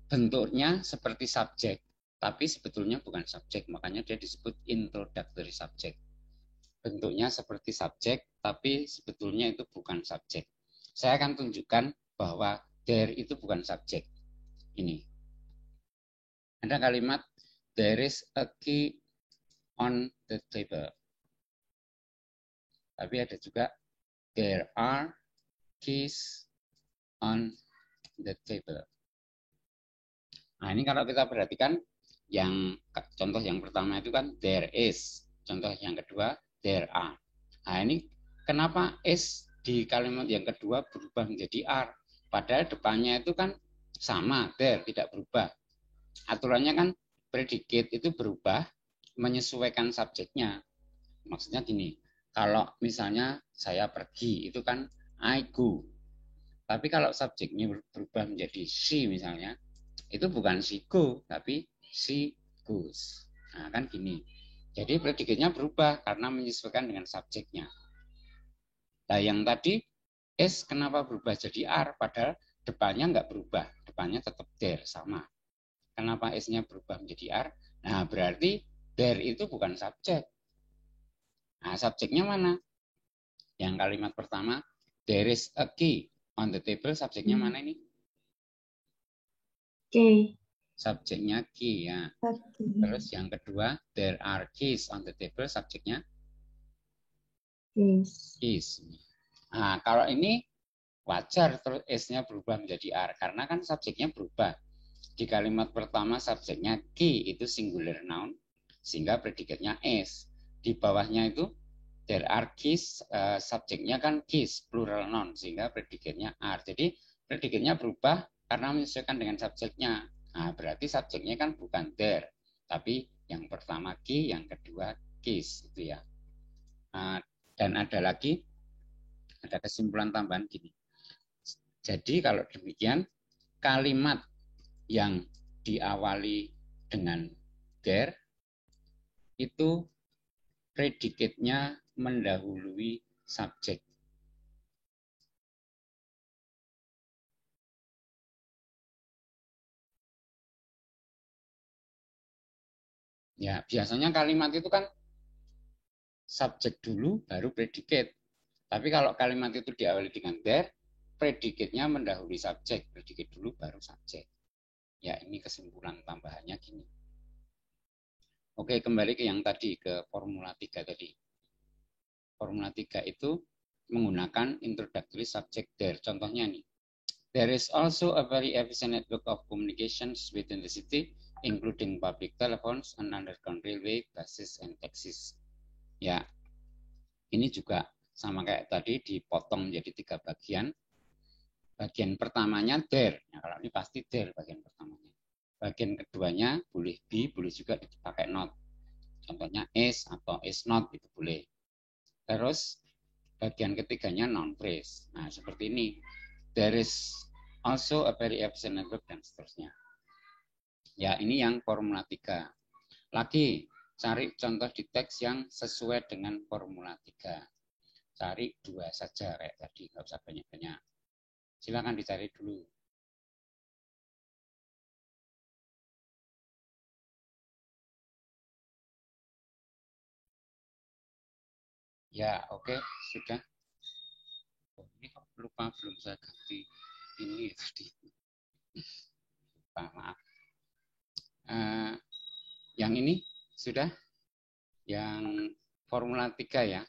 bentuknya seperti subjek, tapi sebetulnya bukan subjek, makanya dia disebut introductory subject. Bentuknya seperti subjek, tapi sebetulnya itu bukan subjek. Saya akan tunjukkan bahwa there itu bukan subjek. Ini. Ada kalimat, there is a key on the table. Tapi ada juga, there are keys on the table. Nah, ini kalau kita perhatikan, yang contoh yang pertama itu kan there is. Contoh yang kedua, there are. Nah, ini kenapa is di kalimat yang kedua berubah menjadi are? Padahal depannya itu kan sama, there, tidak berubah. Aturannya kan predicate itu berubah menyesuaikan subjeknya. Maksudnya gini, kalau misalnya saya pergi, itu kan I go. Tapi kalau subjeknya berubah menjadi she misalnya, itu bukan she go, tapi she goes. Nah, kan gini. Jadi predikatnya berubah karena menyesuaikan dengan subjeknya. Nah, yang tadi is kenapa berubah jadi are, padahal depannya nggak berubah. Depannya tetap there, sama. Kenapa is-nya berubah menjadi are? Nah, berarti there itu bukan subjek. Nah, subjeknya mana? Yang kalimat pertama, there is a key on the table, subjeknya mana ini? Key. Subjeknya key ya. Terus yang kedua, there are keys on the table, subjeknya keys. Nah, kalau ini wajar terus is-nya berubah menjadi are karena kan subjeknya berubah. Di kalimat pertama subjeknya key itu singular noun sehingga predikatnya is. Di bawahnya itu there are keys, subjeknya kan keys plural noun sehingga predikatnya are. Jadi predikatnya berubah karena menyesuaikan dengan subjeknya. Nah, berarti subjeknya kan bukan there, tapi yang pertama key, yang kedua keys itu ya. Nah, dan ada lagi, ada kesimpulan tambahan gini. Jadi kalau demikian, kalimat yang diawali dengan there itu predikatnya mendahului subjek. Ya, biasanya kalimat itu kan subjek dulu baru predikat. Tapi kalau kalimat itu diawali dengan there, predikatnya mendahului subjek, predikat dulu baru subjek. Ya, ini kesimpulan tambahannya gini. Oke, kembali ke yang tadi, ke formula 3 tadi. Formula 3 itu menggunakan introductory subject there. Contohnya nih. There is also a very efficient network of communications within the city, including public telephones and underground railway, buses, and taxis. Ya, ini juga sama kayak tadi, dipotong menjadi 3 bagian. Bagian pertamanya there. Nah, kalau ini pasti there bagian pertamanya. Bagian keduanya boleh be, boleh juga dipakai not. Contohnya is atau is not itu boleh. Terus bagian ketiganya noun phrase. Nah, seperti ini. There is also a very efficient network dan seterusnya. Ya, ini yang formula 3. Lagi, cari contoh di teks yang sesuai dengan formula 3. Cari 2 saja kayak tadi, nggak usah banyak-banyak. Silakan dicari dulu. Ya, oke, sudah. Oh, ini kok lupa belum saya ganti ini tadi. Maaf. Yang ini sudah, yang formula 3 ya,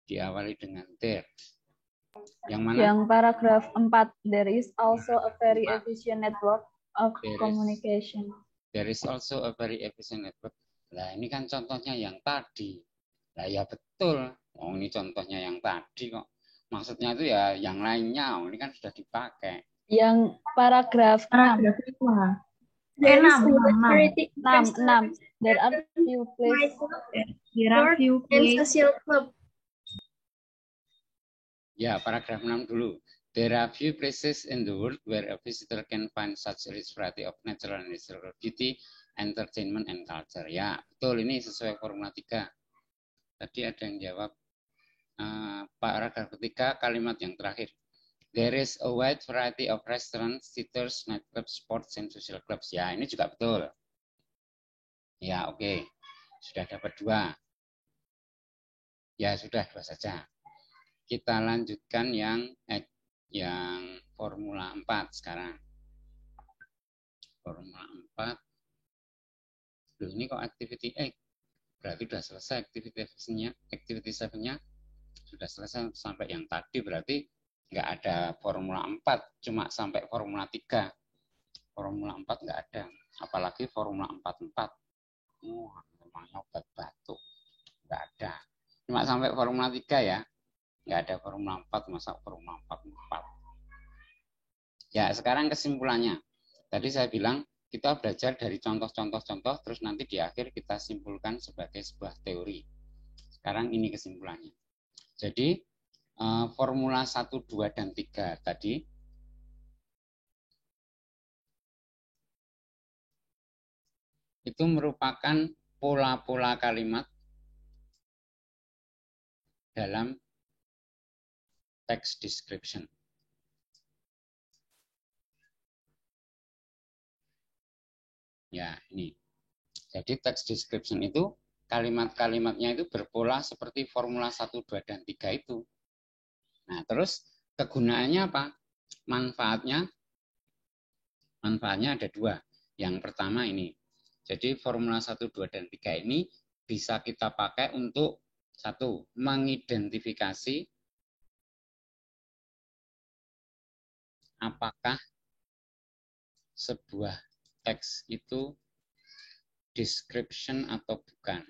diawali dengan there. Yang mana? Yang paragraf 4, there is also a very efficient network of communication. There is also a very efficient network. Nah, ini kan contohnya yang tadi. Nah, ya betul. Oh, ini contohnya yang tadi kok. Maksudnya itu ya yang lainnya. Oh, ini kan sudah dipakai. Yang paragraf 6. There is a enam. variety of 6. There are few places. sport and social club. Ya, paragraf 6 dulu. There are few places in the world where a visitor can find such a rich variety of natural and historical beauty, entertainment, and culture. Ya, betul. Ini sesuai formula 3. Tadi ada yang jawab paragraf ketiga, kalimat yang terakhir. There is a wide variety of restaurants, theaters, nightclubs, sports, and social clubs. Ya, ini juga betul. Ya, oke. Sudah dapat 2. Ya, sudah 2 saja. Kita lanjutkan yang formula 4 sekarang. Formula 4. Loh, ini kok activity 8? Berarti sudah selesai activity 7-nya. Sudah selesai sampai yang tadi, berarti nggak ada formula 4, cuma sampai formula 3. Formula 4 nggak ada. Apalagi formula 44. Namanya obat batuk. Nggak ada. Cuma sampai formula 3 ya. Nggak ada formula 4, masa formula 44. Ya, sekarang kesimpulannya. Tadi saya bilang kita belajar dari contoh-contoh, terus nanti di akhir kita simpulkan sebagai sebuah teori. Sekarang ini kesimpulannya. Jadi, formula 1, 2, dan 3 tadi, itu merupakan pola-pola kalimat dalam text description. Ya, ini. Jadi text description itu kalimat-kalimatnya itu berpola seperti formula 1, 2, dan 3 itu. Nah, terus kegunaannya apa? Manfaatnya ada 2. Yang pertama ini. Jadi formula 1, 2, dan 3 ini bisa kita pakai untuk 1. Mengidentifikasi apakah sebuah teks itu description atau bukan.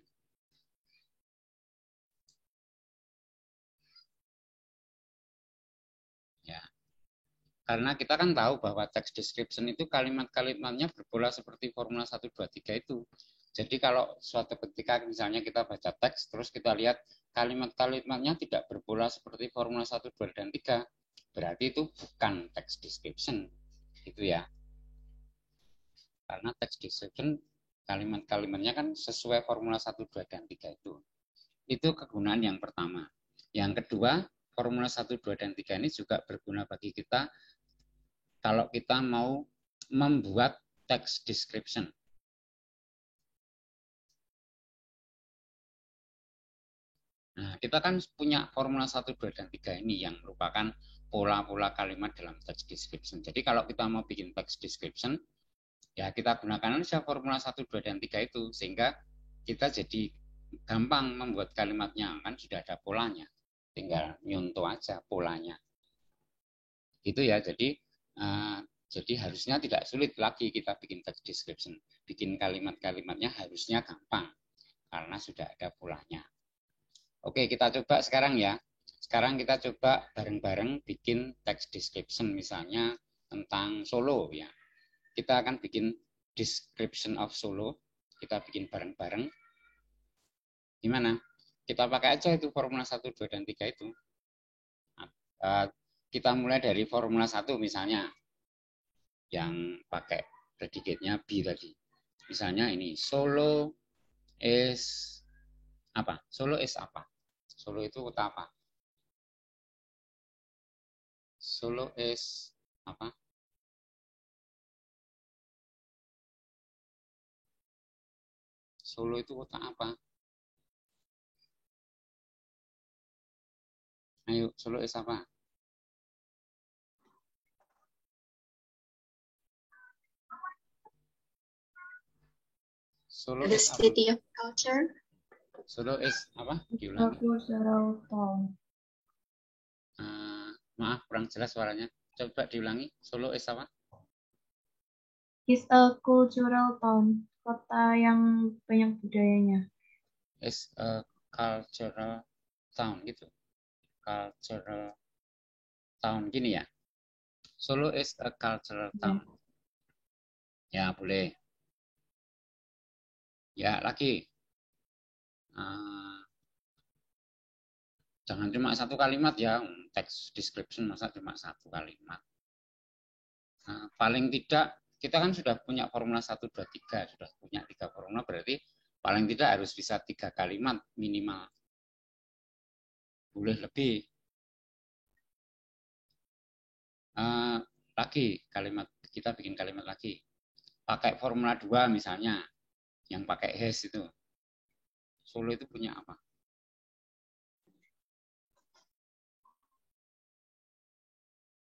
Ya. Karena kita kan tahu bahwa text description itu kalimat-kalimatnya berpola seperti formula 1, 2, 3 itu. Jadi kalau suatu ketika misalnya kita baca teks, terus kita lihat kalimat-kalimatnya tidak berpola seperti formula 1, 2, dan 3, berarti itu bukan text description. Gitu ya. Karena text description kalimat-kalimatnya kan sesuai formula 1, 2, dan 3 itu. Itu kegunaan yang pertama. Yang kedua, formula 1, 2, dan 3 ini juga berguna bagi kita kalau kita mau membuat text description. Nah, kita kan punya formula 1, 2, dan 3 ini yang merupakan pola-pola kalimat dalam text description. Jadi kalau kita mau bikin text description, ya kita gunakan saja formula 1, 2, dan 3 itu, sehingga kita jadi gampang membuat kalimatnya, kan sudah ada polanya, tinggal nyontoh aja polanya. Gitu ya, jadi harusnya tidak sulit lagi kita bikin text description. Bikin kalimat-kalimatnya harusnya gampang, karena sudah ada polanya. Oke, kita coba sekarang ya. Sekarang kita coba bareng-bareng bikin text description, misalnya tentang Solo ya. Kita akan bikin description of Solo. Kita bikin bareng-bareng. Gimana? Kita pakai aja itu formula 1, 2, dan 3 itu. Kita mulai dari formula 1 misalnya. Yang pakai predicate-nya be tadi. Misalnya ini, Solo is apa? Solo is apa? Solo itu kota apa? Solo is apa? Solo itu kota apa? Ayo, Solo is apa? Solo The is apa? city of culture. Solo is apa? Diulangi. Cultural town. Maaf, kurang jelas suaranya. Coba diulangi. Solo is apa? Is a cultural town. Kota yang banyak budayanya. Is a cultural town gitu. Cultural town gini ya. Solo is a cultural town. Ya, boleh. Ya, lagi. Jangan cuma satu kalimat ya, teks description masa cuma satu kalimat. Paling tidak, kita kan sudah punya formula 1, 2, 3, sudah punya 3 formula, berarti paling tidak harus bisa 3 kalimat minimal. Boleh lebih. Lagi, kalimat kita bikin kalimat lagi. Pakai formula 2 misalnya, yang pakai has itu. Solo itu punya apa?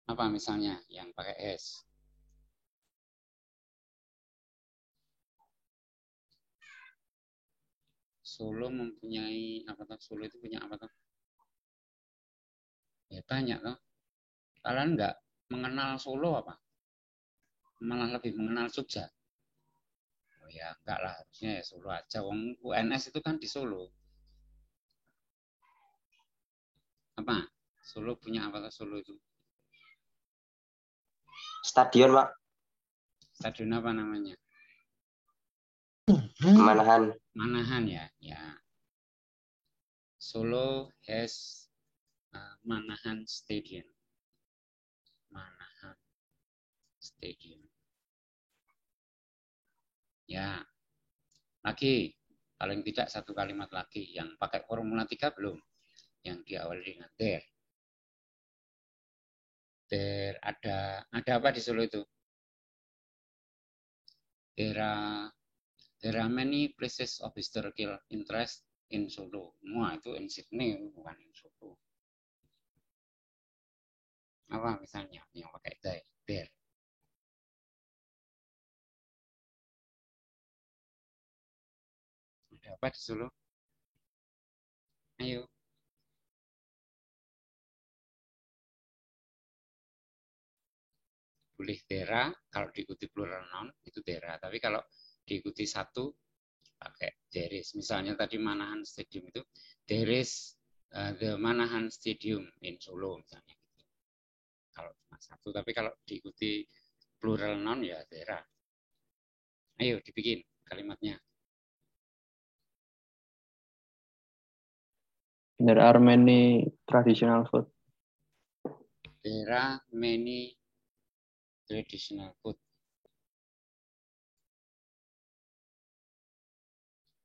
Apa misalnya yang pakai has? Solo mempunyai apa tuh? Solo itu punya apa tuh? Ya banyak tuh. Kalian nggak mengenal Solo apa? Malah lebih mengenal Jogja. Oh ya, enggak lah, harusnya ya Solo aja. Wong UNS itu kan di Solo. Apa? Solo punya apa tuh Solo itu? Stadion, Pak. Stadion apa namanya? Manahan. Manahan ya. Ya. Solo has Manahan Stadium. Manahan Stadium. Ya. Lagi. Paling tidak satu kalimat lagi. Yang pakai formula 3 belum? Yang diawali dengan there. There ada apa di Solo itu? There are many places of historical interest in Solo. Wah, itu in Sydney, bukan in Solo. Apa misalnya yang pakai there? Ada apa di Solo? Ayo. Boleh dera, kalau diikuti plural noun itu dera. Tapi kalau diikuti satu pakai there is. Misalnya tadi Manahan Stadium itu there is the Manahan Stadium in Solo misalnya. Kalau cuma satu, tapi kalau diikuti plural noun ya dera. Ayo dibikin kalimatnya. There are many traditional food. There are many traditional food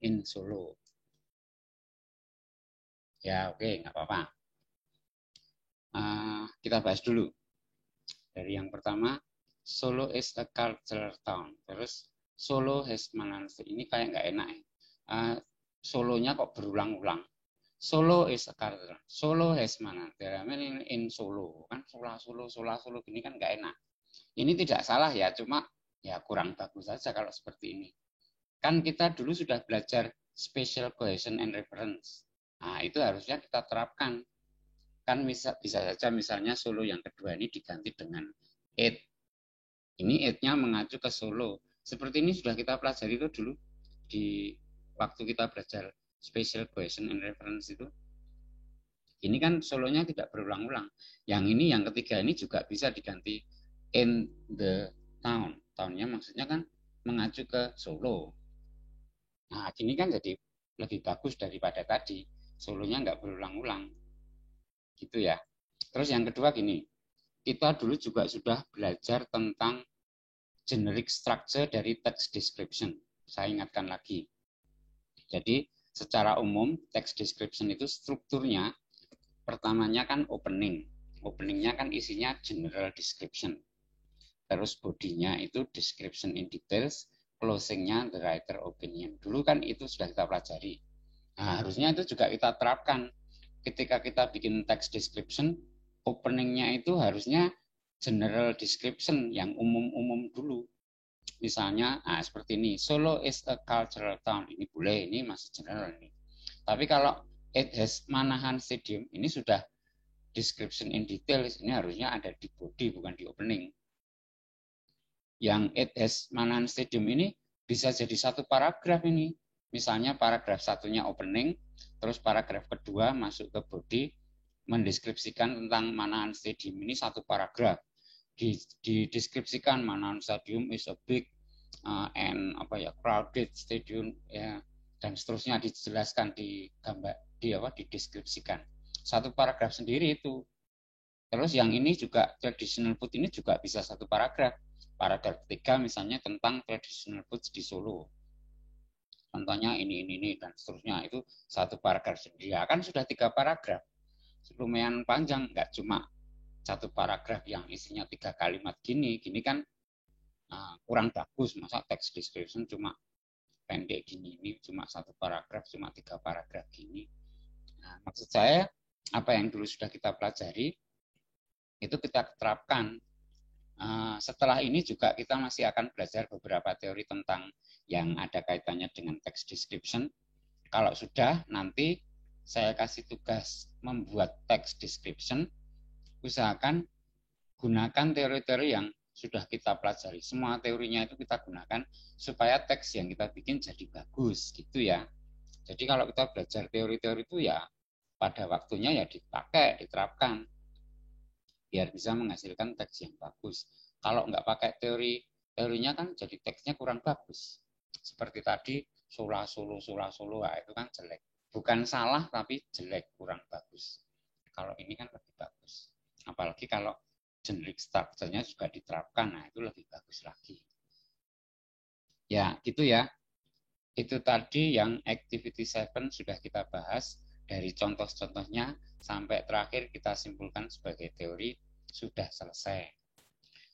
in Solo. Ya oke, nggak apa-apa. Kita bahas dulu. Dari yang pertama, Solo is a cultural town. Terus Solo has Manahan. Ini kayak nggak enak ya. Solonya kok berulang-ulang. Solo is a cultural. Solo has Manahan. There are many in Solo. Kan Solo gini kan nggak enak. Ini tidak salah ya, cuma ya kurang bagus saja kalau seperti ini. Kan kita dulu sudah belajar special cohesion and reference. Nah, itu harusnya kita terapkan. Kan bisa saja misalnya Solo yang kedua ini diganti dengan it. Ini it-nya mengacu ke Solo. Seperti ini sudah kita pelajari itu dulu di waktu kita belajar special cohesion and reference itu. Ini kan Solonya tidak berulang-ulang. Yang ini, yang ketiga ini juga bisa diganti in the town. Townnya maksudnya kan mengacu ke Solo. Nah, gini kan jadi lebih bagus daripada tadi. Solonya nggak berulang-ulang. Gitu ya. Terus yang kedua gini, kita dulu juga sudah belajar tentang generic structure dari text description. Saya ingatkan lagi. Jadi, secara umum text description itu strukturnya pertamanya kan opening. Openingnya kan isinya general description. Terus bodinya itu description in details, closingnya the writer opinion. Dulu kan itu sudah kita pelajari. Nah, harusnya itu juga kita terapkan. Ketika kita bikin text description, openingnya itu harusnya general description yang umum-umum dulu. Misalnya, seperti ini, Solo is a cultural town. Ini boleh, ini masih general ini. Tapi kalau it has Manahan Stadium, ini sudah description in details. Ini harusnya ada di body, bukan di opening. Yang it has Manahan Stadium ini bisa jadi satu paragraf ini. Misalnya paragraf satunya opening, terus paragraf kedua masuk ke body, mendeskripsikan tentang Manahan Stadium ini satu paragraf. Dideskripsikan Manahan Stadium is a big and crowded stadium ya, dan seterusnya dijelaskan di gambar dideskripsikan. Satu paragraf sendiri itu. Terus yang ini juga traditional food ini juga bisa satu paragraf. Paragraf 3 misalnya tentang traditional foods di Solo. Contohnya ini dan seterusnya, itu satu paragraf sendiri. Ya, kan sudah 3 paragraf. Lumayan panjang, nggak cuma satu paragraf yang isinya 3 kalimat gini kan kurang bagus. Masa text description cuma pendek gini, ini cuma satu paragraf, cuma 3 paragraf gini. Nah, maksud saya apa yang dulu sudah kita pelajari itu kita terapkan. Setelah ini juga kita masih akan belajar beberapa teori tentang yang ada kaitannya dengan text description. Kalau sudah, nanti saya kasih tugas membuat text description. Usahakan gunakan teori-teori yang sudah kita pelajari. Semua teorinya itu kita gunakan supaya teks yang kita bikin jadi bagus, gitu ya. Jadi kalau kita belajar teori-teori itu ya pada waktunya ya dipakai, diterapkan, biar bisa menghasilkan teks yang bagus. Kalau nggak pakai teorinya kan jadi teksnya kurang bagus. Seperti tadi, Solo, itu kan jelek. Bukan salah, tapi jelek, kurang bagus. Kalau ini kan lebih bagus. Apalagi kalau generic structure-nya juga diterapkan, nah itu lebih bagus lagi. Ya, gitu ya. Itu tadi yang activity 7 sudah kita bahas. Dari contoh-contohnya sampai terakhir kita simpulkan sebagai teori sudah selesai.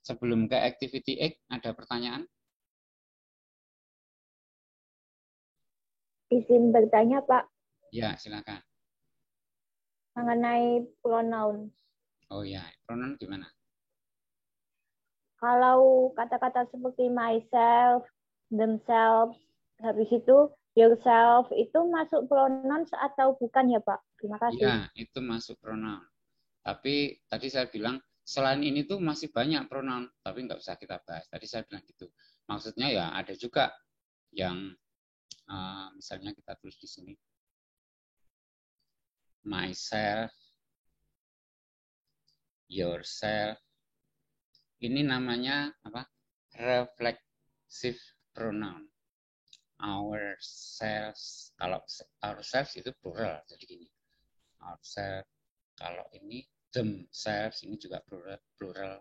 Sebelum ke activity 8, ada pertanyaan? Izin bertanya, Pak. Ya, silakan. Mengenai pronoun. Oh ya, pronoun gimana? Kalau kata-kata seperti myself, themselves, habis itu yourself, itu masuk pronoun atau bukan ya, Pak? Terima kasih. Ya, itu masuk pronoun. Tapi tadi saya bilang, selain ini tuh masih banyak pronoun, tapi nggak usah kita bahas. Tadi saya bilang gitu. Maksudnya ya ada juga yang misalnya kita tulis di sini, myself, yourself. Ini namanya apa? Reflexive pronoun. Ourselves, kalau ourselves itu plural, jadi gini. Ourselves, kalau ini themselves, ini juga plural.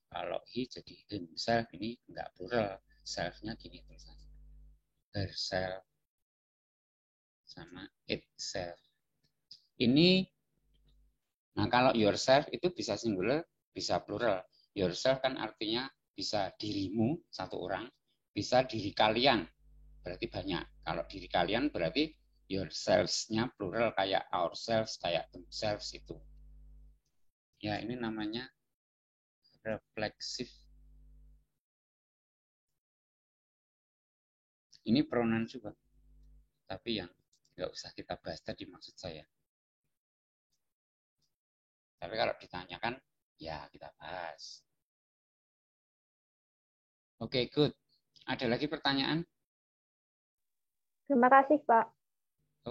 Kalau he jadi himself, ini enggak plural. Self-nya gini tulisannya. Herself sama itself. Ini, nah kalau yourself itu bisa singular, bisa plural. Yourself kan artinya bisa dirimu, satu orang, bisa diri kalian, berarti banyak. Kalau diri kalian berarti yourselves-nya plural, kayak ourselves, kayak themselves itu. Ya, ini namanya refleksif. Ini pronoun juga. Tapi yang nggak usah kita bahas tadi maksud saya. Tapi kalau ditanyakan, ya kita bahas. Oke, good. Ada lagi pertanyaan? Terima kasih, Pak.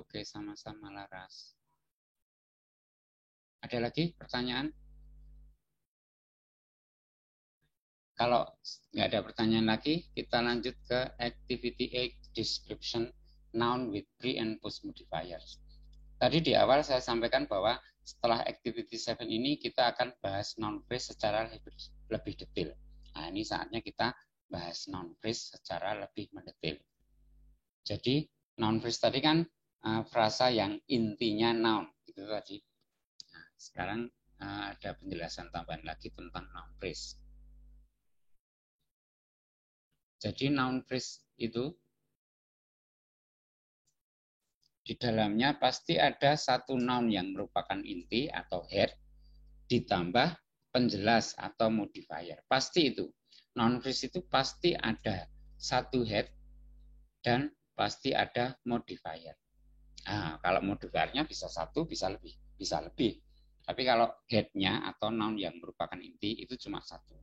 Oke, sama-sama Laras. Ada lagi pertanyaan? Kalau nggak ada pertanyaan lagi, kita lanjut ke activity 8, description noun with pre and post modifiers. Tadi di awal saya sampaikan bahwa setelah activity 7 ini kita akan bahas noun phrase secara lebih detail. Nah, ini saatnya kita bahas noun phrase secara lebih mendetail. Jadi noun phrase tadi kan frasa yang intinya noun, itu tadi. Nah, sekarang ada penjelasan tambahan lagi tentang noun phrase. Jadi noun phrase itu di dalamnya pasti ada satu noun yang merupakan inti atau head ditambah penjelas atau modifier. Pasti itu. Noun phrase itu pasti ada satu head dan pasti ada modifier. Nah, kalau modifiernya bisa satu, bisa lebih. Tapi kalau head-nya atau noun yang merupakan inti itu cuma satu.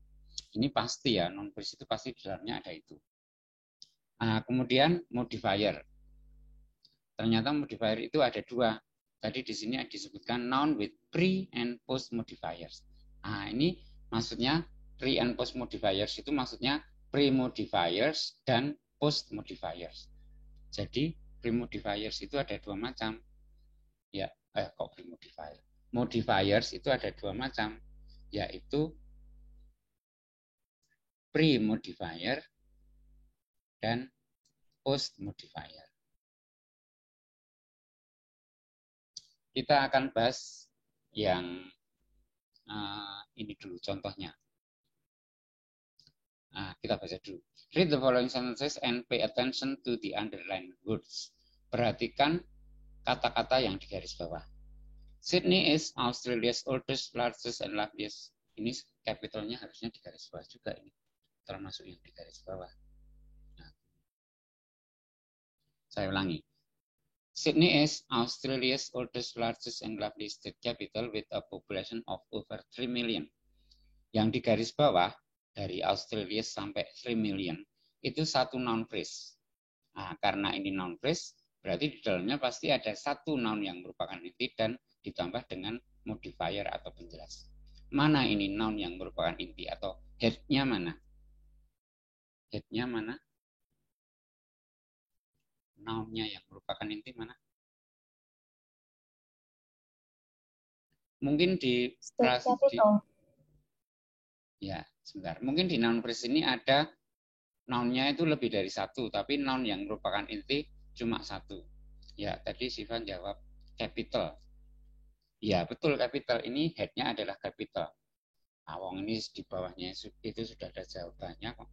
Ini pasti ya, noun phrase itu pasti di dalamnya ada itu. Nah, kemudian modifier. Ternyata modifier itu ada dua. Tadi di sini disebutkan noun with pre and post modifiers. Nah, ini maksudnya pre and post modifiers itu maksudnya pre-modifiers dan post-modifiers. Jadi pre-modifiers itu ada dua macam. Ya, kok pre-modifier? Modifiers itu ada dua macam, yaitu pre-modifier dan post-modifier. Kita akan bahas yang ini dulu contohnya. Kita baca dulu. Read the following sentences and pay attention to the underlined words. Perhatikan kata-kata yang di garis bawah. Sydney is Australia's oldest, largest, and loveliest. Ini capitalnya harusnya di garis bawah juga ini. Termasuk yang di garis bawah. Nah. Saya ulangi. Sydney is Australia's oldest, largest, and loveliest state capital with a population of over 3 million. Yang di garis bawah, dari Australia sampai 3 million, itu satu noun phrase. Nah, karena ini noun phrase, berarti di dalamnya pasti ada satu noun yang merupakan inti dan ditambah dengan modifier atau penjelas. Mana ini noun yang merupakan inti atau head-nya mana? Head-nya mana? Noun-nya yang merupakan inti mana? Mungkin di ya, sebentar. Mungkin di noun phrase ini ada noun-nya itu lebih dari satu, tapi noun yang merupakan inti cuma satu. Ya, tadi Sivan jawab capital. Ya, betul capital. Ini head-nya adalah capital. Awang ini di bawahnya itu sudah ada jawabannya kok.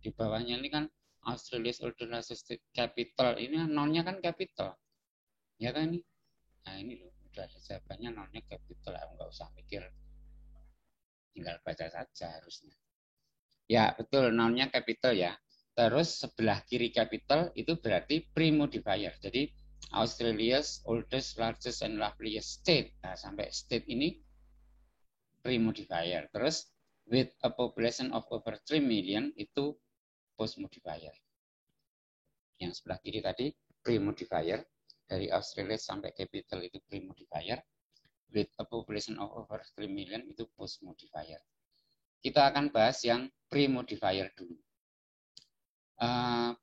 Di bawahnya ini kan Australia's oldest capital. Ini noun-nya kan capital. Ya kan ini? Nah, ini loh. Sudah ada jawabannya noun-nya capital. Enggak usah mikir. Tinggal baca saja harusnya. Ya, betul. Noun-nya capital ya. Terus sebelah kiri capital itu berarti pre-modifier. Jadi Australia's oldest, largest, and loveliest state. Nah, sampai state ini pre-modifier. Terus with a population of over 3 million itu post-modifier. Yang sebelah kiri tadi pre-modifier. Dari Australia sampai capital itu pre-modifier. With a population of over 3 million itu post-modifier. Kita akan bahas yang pre-modifier dulu.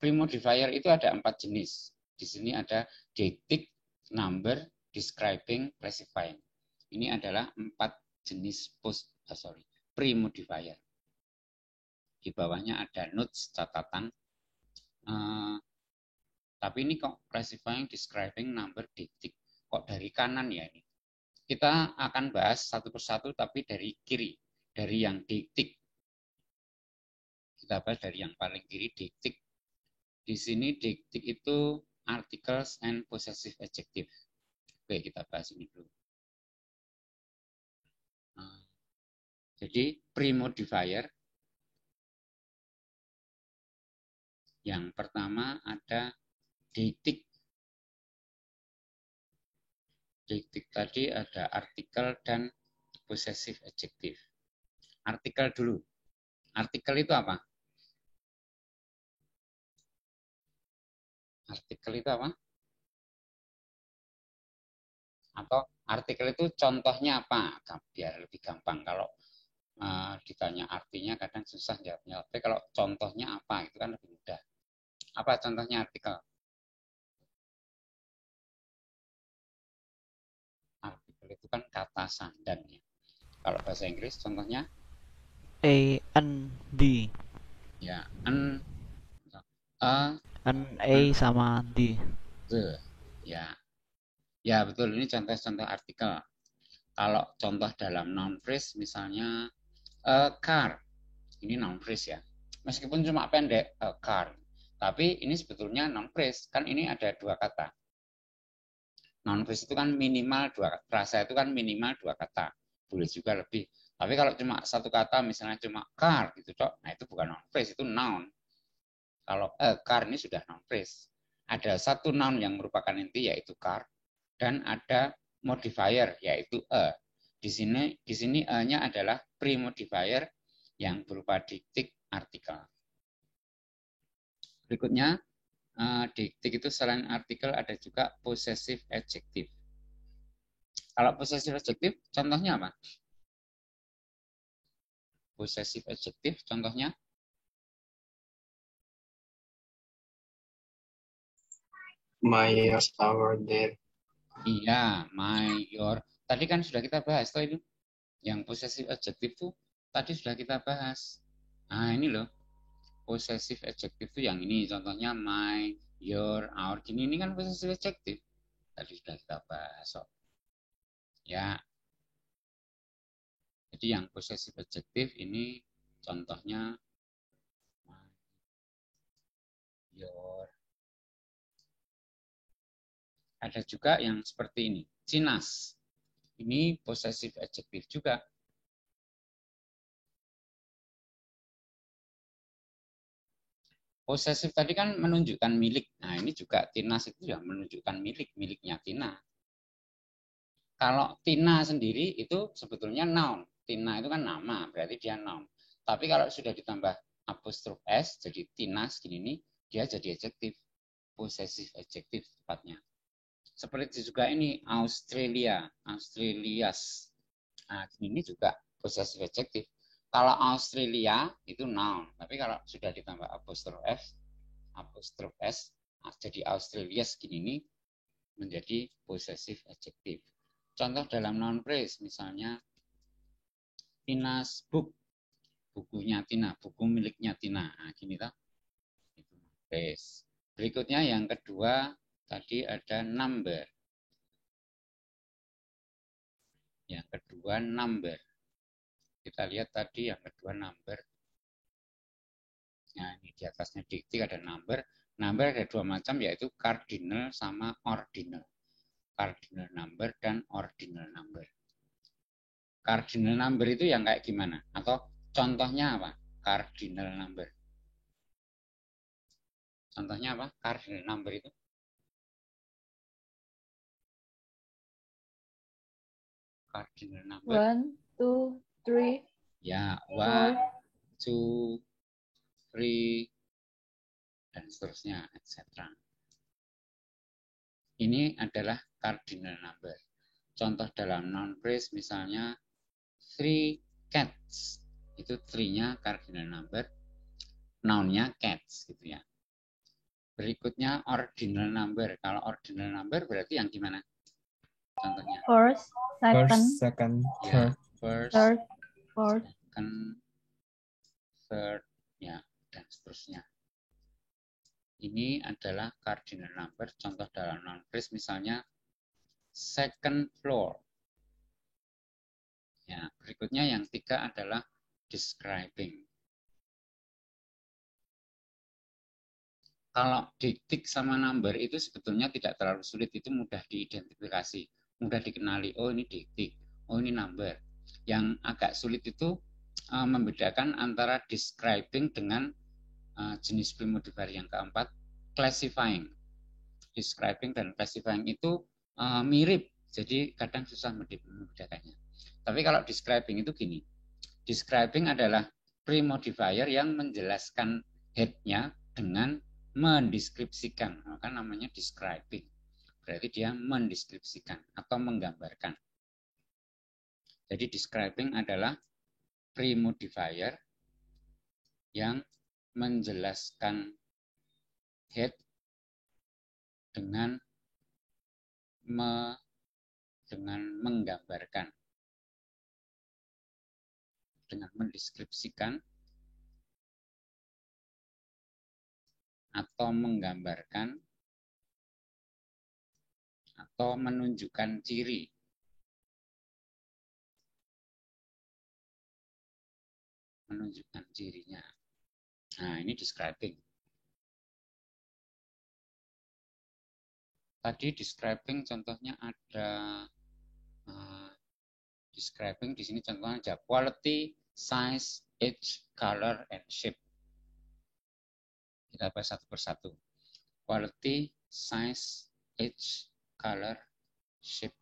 Pre-modifier itu ada 4 jenis. Di sini ada deictic, number, describing, classifying. Ini adalah 4 jenis pre-modifier. Di bawahnya ada notes, catatan. Tapi ini kok classifying, describing, number, deictic. Kok dari kanan ya ini? Kita akan bahas satu persatu tapi dari kiri, dari yang deictic. Kita bahas dari yang paling kiri, deictic. Di sini deictic itu articles and possessive adjective. Oke, kita bahas ini dulu. Jadi pre-modifier. Yang pertama ada deictic. Deictic tadi ada artikel dan possessive adjective. Artikel dulu. Artikel itu apa? Artikel itu apa? Atau artikel itu contohnya apa? Biar lebih gampang. Kalau ditanya artinya kadang susah jawabnya. Tapi kalau contohnya apa, itu kan lebih mudah. Apa contohnya artikel? Artikel itu kan kata sandan ya. Kalau bahasa Inggris contohnya A, N, D. Ya, N, A sama D. The. Ya. Ya, betul. Ini contoh-contoh artikel. Kalau contoh dalam noun phrase misalnya a car. Ini noun phrase ya. Meskipun cuma pendek a car. Tapi ini sebetulnya noun phrase. Kan ini ada dua kata. Noun phrase itu kan minimal dua, frasa itu kan minimal dua kata. Boleh juga lebih. Tapi kalau cuma satu kata, misalnya cuma car, gitu, Cok. Nah, itu bukan noun phrase, itu noun. Kalau car ini sudah noun phrase. Ada satu noun yang merupakan inti, yaitu car. Dan ada modifier, yaitu a. Di sini a-nya adalah pre-modifier yang berupa deictic artikel. Berikutnya, deictic itu selain artikel ada juga possessive adjective. Kalau possessive adjective, contohnya apa? Possessive adjective, contohnya My, yours, our, their. Iya, my, your. Tadi kan sudah kita bahas toh itu. Yang possessive adjective tuh tadi sudah kita bahas. Nah, ini loh. Possessive adjective itu yang ini. Contohnya my, your, our. Gini ini kan possessive adjective. Tadi sudah kita bahas. So. Ya. Jadi yang possessive adjective ini contohnya my, your. Ada juga yang seperti ini. Cinas. Ini possessive adjective juga. Possessive tadi kan menunjukkan milik. Nah, ini juga Tinas itu ya menunjukkan miliknya Tina. Kalau Tina sendiri itu sebetulnya noun. Tina itu kan nama, berarti dia noun. Tapi kalau sudah ditambah apostrof S, jadi Tinas gini nih, dia jadi adjektif. Possessive adjektif tepatnya. Seperti juga ini Australia, Australias. Nah, ini juga possessive adjective. Kalau Australia itu noun, tapi kalau sudah ditambah apostrof S, jadi Australia segini ini menjadi possessive adjective. Contoh dalam noun phrase, misalnya Tina's book, bukunya Tina, buku miliknya Tina. Nah, gini toh. Itu phrase. Berikutnya yang kedua, tadi ada number. Yang kedua number. Kita lihat tadi yang kedua number. Nah, ini di atasnya diktik ada number. Number ada dua macam, yaitu cardinal sama ordinal. Cardinal number dan ordinal number. Cardinal number itu yang kayak gimana? Atau contohnya apa? Cardinal number. Contohnya apa? Cardinal number itu. Cardinal number. 1, 2, 3. Ya, 1, 2, 3, dan seterusnya, etc. Ini adalah cardinal number. Contoh dalam noun phrase misalnya 3 cats. Itu 3-nya cardinal number. Noun-nya cats gitu ya. Berikutnya ordinal number. Kalau ordinal number berarti yang gimana? Contohnya. First, second, Ya, first, third, fourth. second, third, ya, dan seterusnya. Ini adalah cardinal number. Contoh dalam noun phrase misalnya second floor. Ya, berikutnya yang tiga adalah describing. Kalau diktik sama number itu sebetulnya tidak terlalu sulit, itu mudah diidentifikasi, mudah dikenali. Oh, ini diktik, oh ini number. Yang agak sulit itu membedakan antara describing dengan jenis premodifier yang keempat, classifying. Describing dan classifying itu mirip, jadi kadang susah membedakannya. Tapi kalau describing itu gini, describing adalah premodifier yang menjelaskan head-nya dengan mendeskripsikan, maka namanya describing. Berarti dia mendeskripsikan atau menggambarkan. Jadi describing adalah premodifier yang menjelaskan head dengan menggambarkan, dengan mendeskripsikan atau menggambarkan atau menunjukkan ciri. Menunjukkan cirinya. Nah, ini describing. Tadi describing contohnya ada describing di sini contohnya aja quality, size, age, color, and shape. Kita bahas satu persatu. Quality, size, age, color, shape.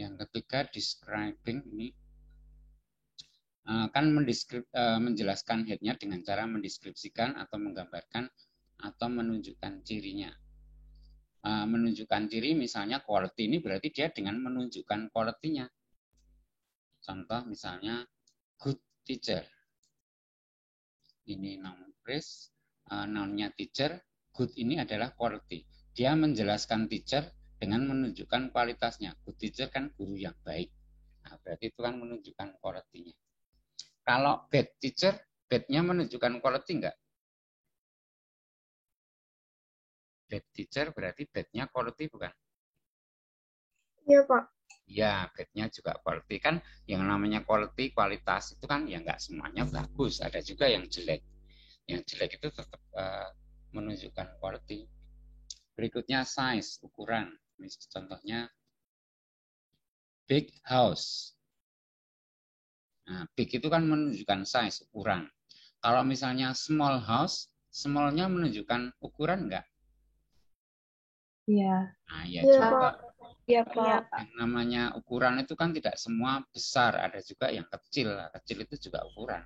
Yang Yang ketiga describing ini kan menjelaskan headnya dengan cara mendeskripsikan atau menggambarkan atau menunjukkan cirinya. Menunjukkan ciri misalnya quality ini berarti dia dengan menunjukkan quality-nya. Contoh misalnya good teacher. Ini noun phrase, noun-nya teacher, good ini adalah quality. Dia menjelaskan teacher dengan menunjukkan kualitasnya. Good teacher kan guru yang baik. Nah, berarti itu kan menunjukkan quality-nya. Kalau bad teacher, bad-nya menunjukkan quality enggak? Bad teacher berarti bad-nya quality bukan? Iya, Pak. Ya, bad-nya juga quality. Kan yang namanya quality, kualitas itu kan ya enggak semuanya bagus. Ada juga yang jelek. Yang jelek itu tetap menunjukkan quality. Berikutnya size, ukuran. Contohnya big house. Nah, big itu kan menunjukkan size, ukuran. Kalau misalnya small house, small-nya menunjukkan ukuran enggak? Iya. Nah, ya Iya, juga. Pak. Iya, Pak. Yang namanya ukuran itu kan tidak semua besar, ada juga yang kecil. Kecil itu juga ukuran.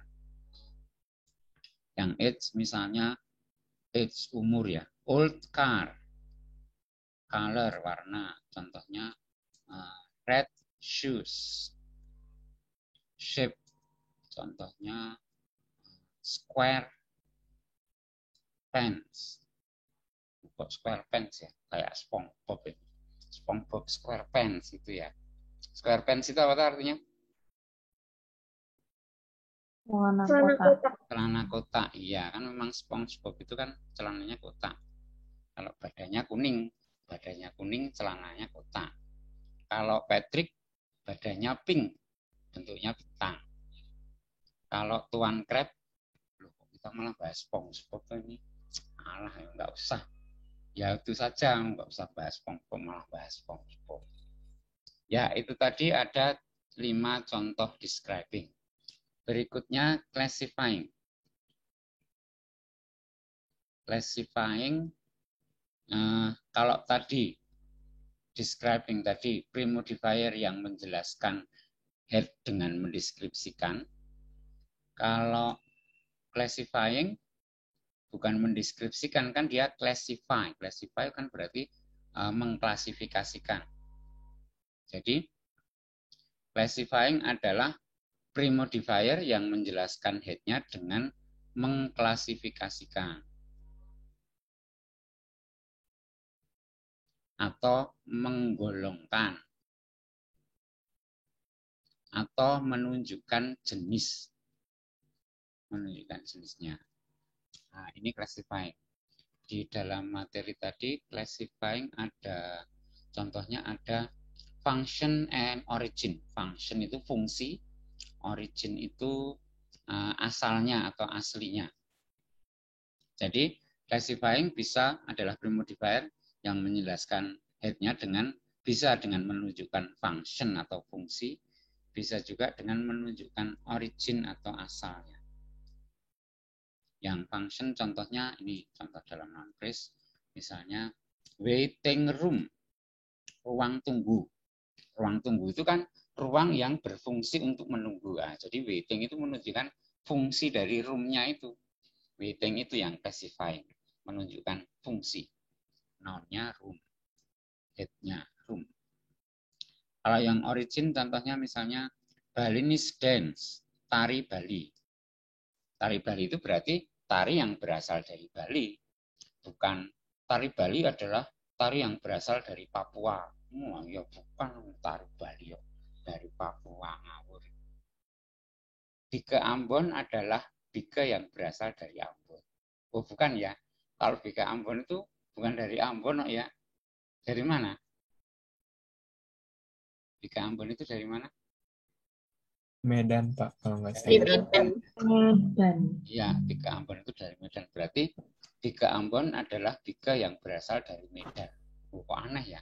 Yang age misalnya age umur ya. Old car. Color, warna. Contohnya red shoes. Shape. Contohnya square pants. Kok square pants ya? Kayak SpongeBob ya. SpongeBob square pants itu ya. Square pants itu apa artinya? Celana Celana kotak. kotak. Celana kotak. Iya, kan memang SpongeBob itu kan celananya kotak. Kalau badannya kuning, celananya kotak. Kalau Patrick, badannya pink, bentuknya bintang. Kalau Tuan Crab, loh kita malah bahas SpongeBob ini. Alah, ya nggak usah. Ya itu saja, nggak usah bahas SpongeBob, malah bahas SpongeBob. Ya, itu tadi ada 5 contoh describing. Berikutnya classifying. Classifying, kalau tadi describing tadi premodifier yang menjelaskan head dengan mendeskripsikan. Kalau classifying bukan mendeskripsikan, kan dia classify. Classify kan berarti mengklasifikasikan. Jadi classifying adalah premodifier yang menjelaskan headnya dengan mengklasifikasikan atau menggolongkan atau menunjukkan jenis, jenisnya. Nah, ini classifying. Di dalam materi tadi classifying ada contohnya ada function and origin. Function itu fungsi, origin itu asalnya atau aslinya. Jadi classifying bisa adalah premodifier yang menjelaskan headnya bisa dengan menunjukkan function atau fungsi, bisa juga dengan menunjukkan origin atau asalnya. Yang function contohnya ini, contoh dalam noun phrase, misalnya waiting room, ruang tunggu. Ruang tunggu itu kan ruang yang berfungsi untuk menunggu. Nah, jadi waiting itu menunjukkan fungsi dari room-nya itu. Waiting itu yang classifying, menunjukkan fungsi. Noun-nya room, head-nya room. Kalau yang origin contohnya misalnya Balinese dance, tari Bali. Tari Bali itu berarti tari yang berasal dari Bali. Bukan tari Bali adalah tari yang berasal dari Papua. Oh, ya bukan tari Bali dari Papua ngawur. Bike Ambon adalah bike yang berasal dari Ambon. Oh, bukan ya. Kalau bike Ambon itu bukan dari Ambon ya. Dari mana? Bike Ambon itu dari mana? Medan, Pak, kalau nggak Di salah. Medan. Ya, bike Ambon itu dari Medan. Berarti bike Ambon adalah bike yang berasal dari Medan. Oh, kok aneh ya?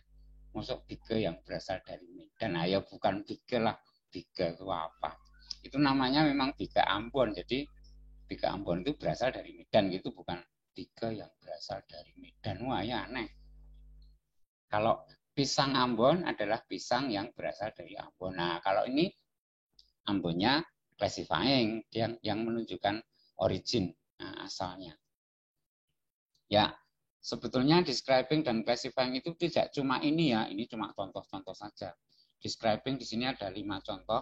Masuk bike yang berasal dari Medan. Nah, ya bukan bike lah. Bike itu apa? Itu namanya memang bike Ambon. Jadi bike Ambon itu berasal dari Medan gitu, bukan bike yang berasal dari Medan. Wah, ya aneh. Kalau pisang Ambon adalah pisang yang berasal dari Ambon. Nah, kalau ini Ambonnya classifying, yang menunjukkan origin, asalnya. Ya, sebetulnya describing dan classifying itu tidak cuma ini ya, ini cuma contoh-contoh saja. Describing di sini ada 5 contoh,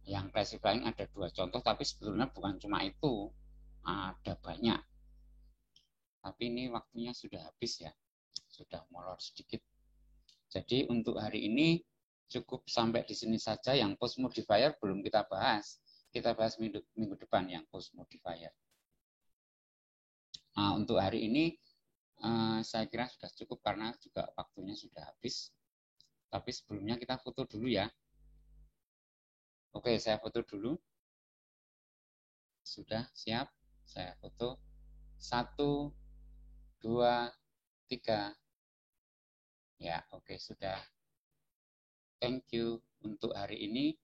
yang classifying ada 2 contoh, tapi sebetulnya bukan cuma itu, ada banyak. Tapi ini waktunya sudah habis ya, sudah molor sedikit. Jadi untuk hari ini cukup sampai di sini saja. Yang post modifier belum kita bahas. Kita bahas minggu depan yang post modifier. Nah, untuk hari ini saya kira sudah cukup karena juga waktunya sudah habis. Tapi sebelumnya kita foto dulu ya. Oke, saya foto dulu. Sudah siap? Saya foto. 1, 2, 3. Ya, oke, sudah. Thank you untuk hari ini.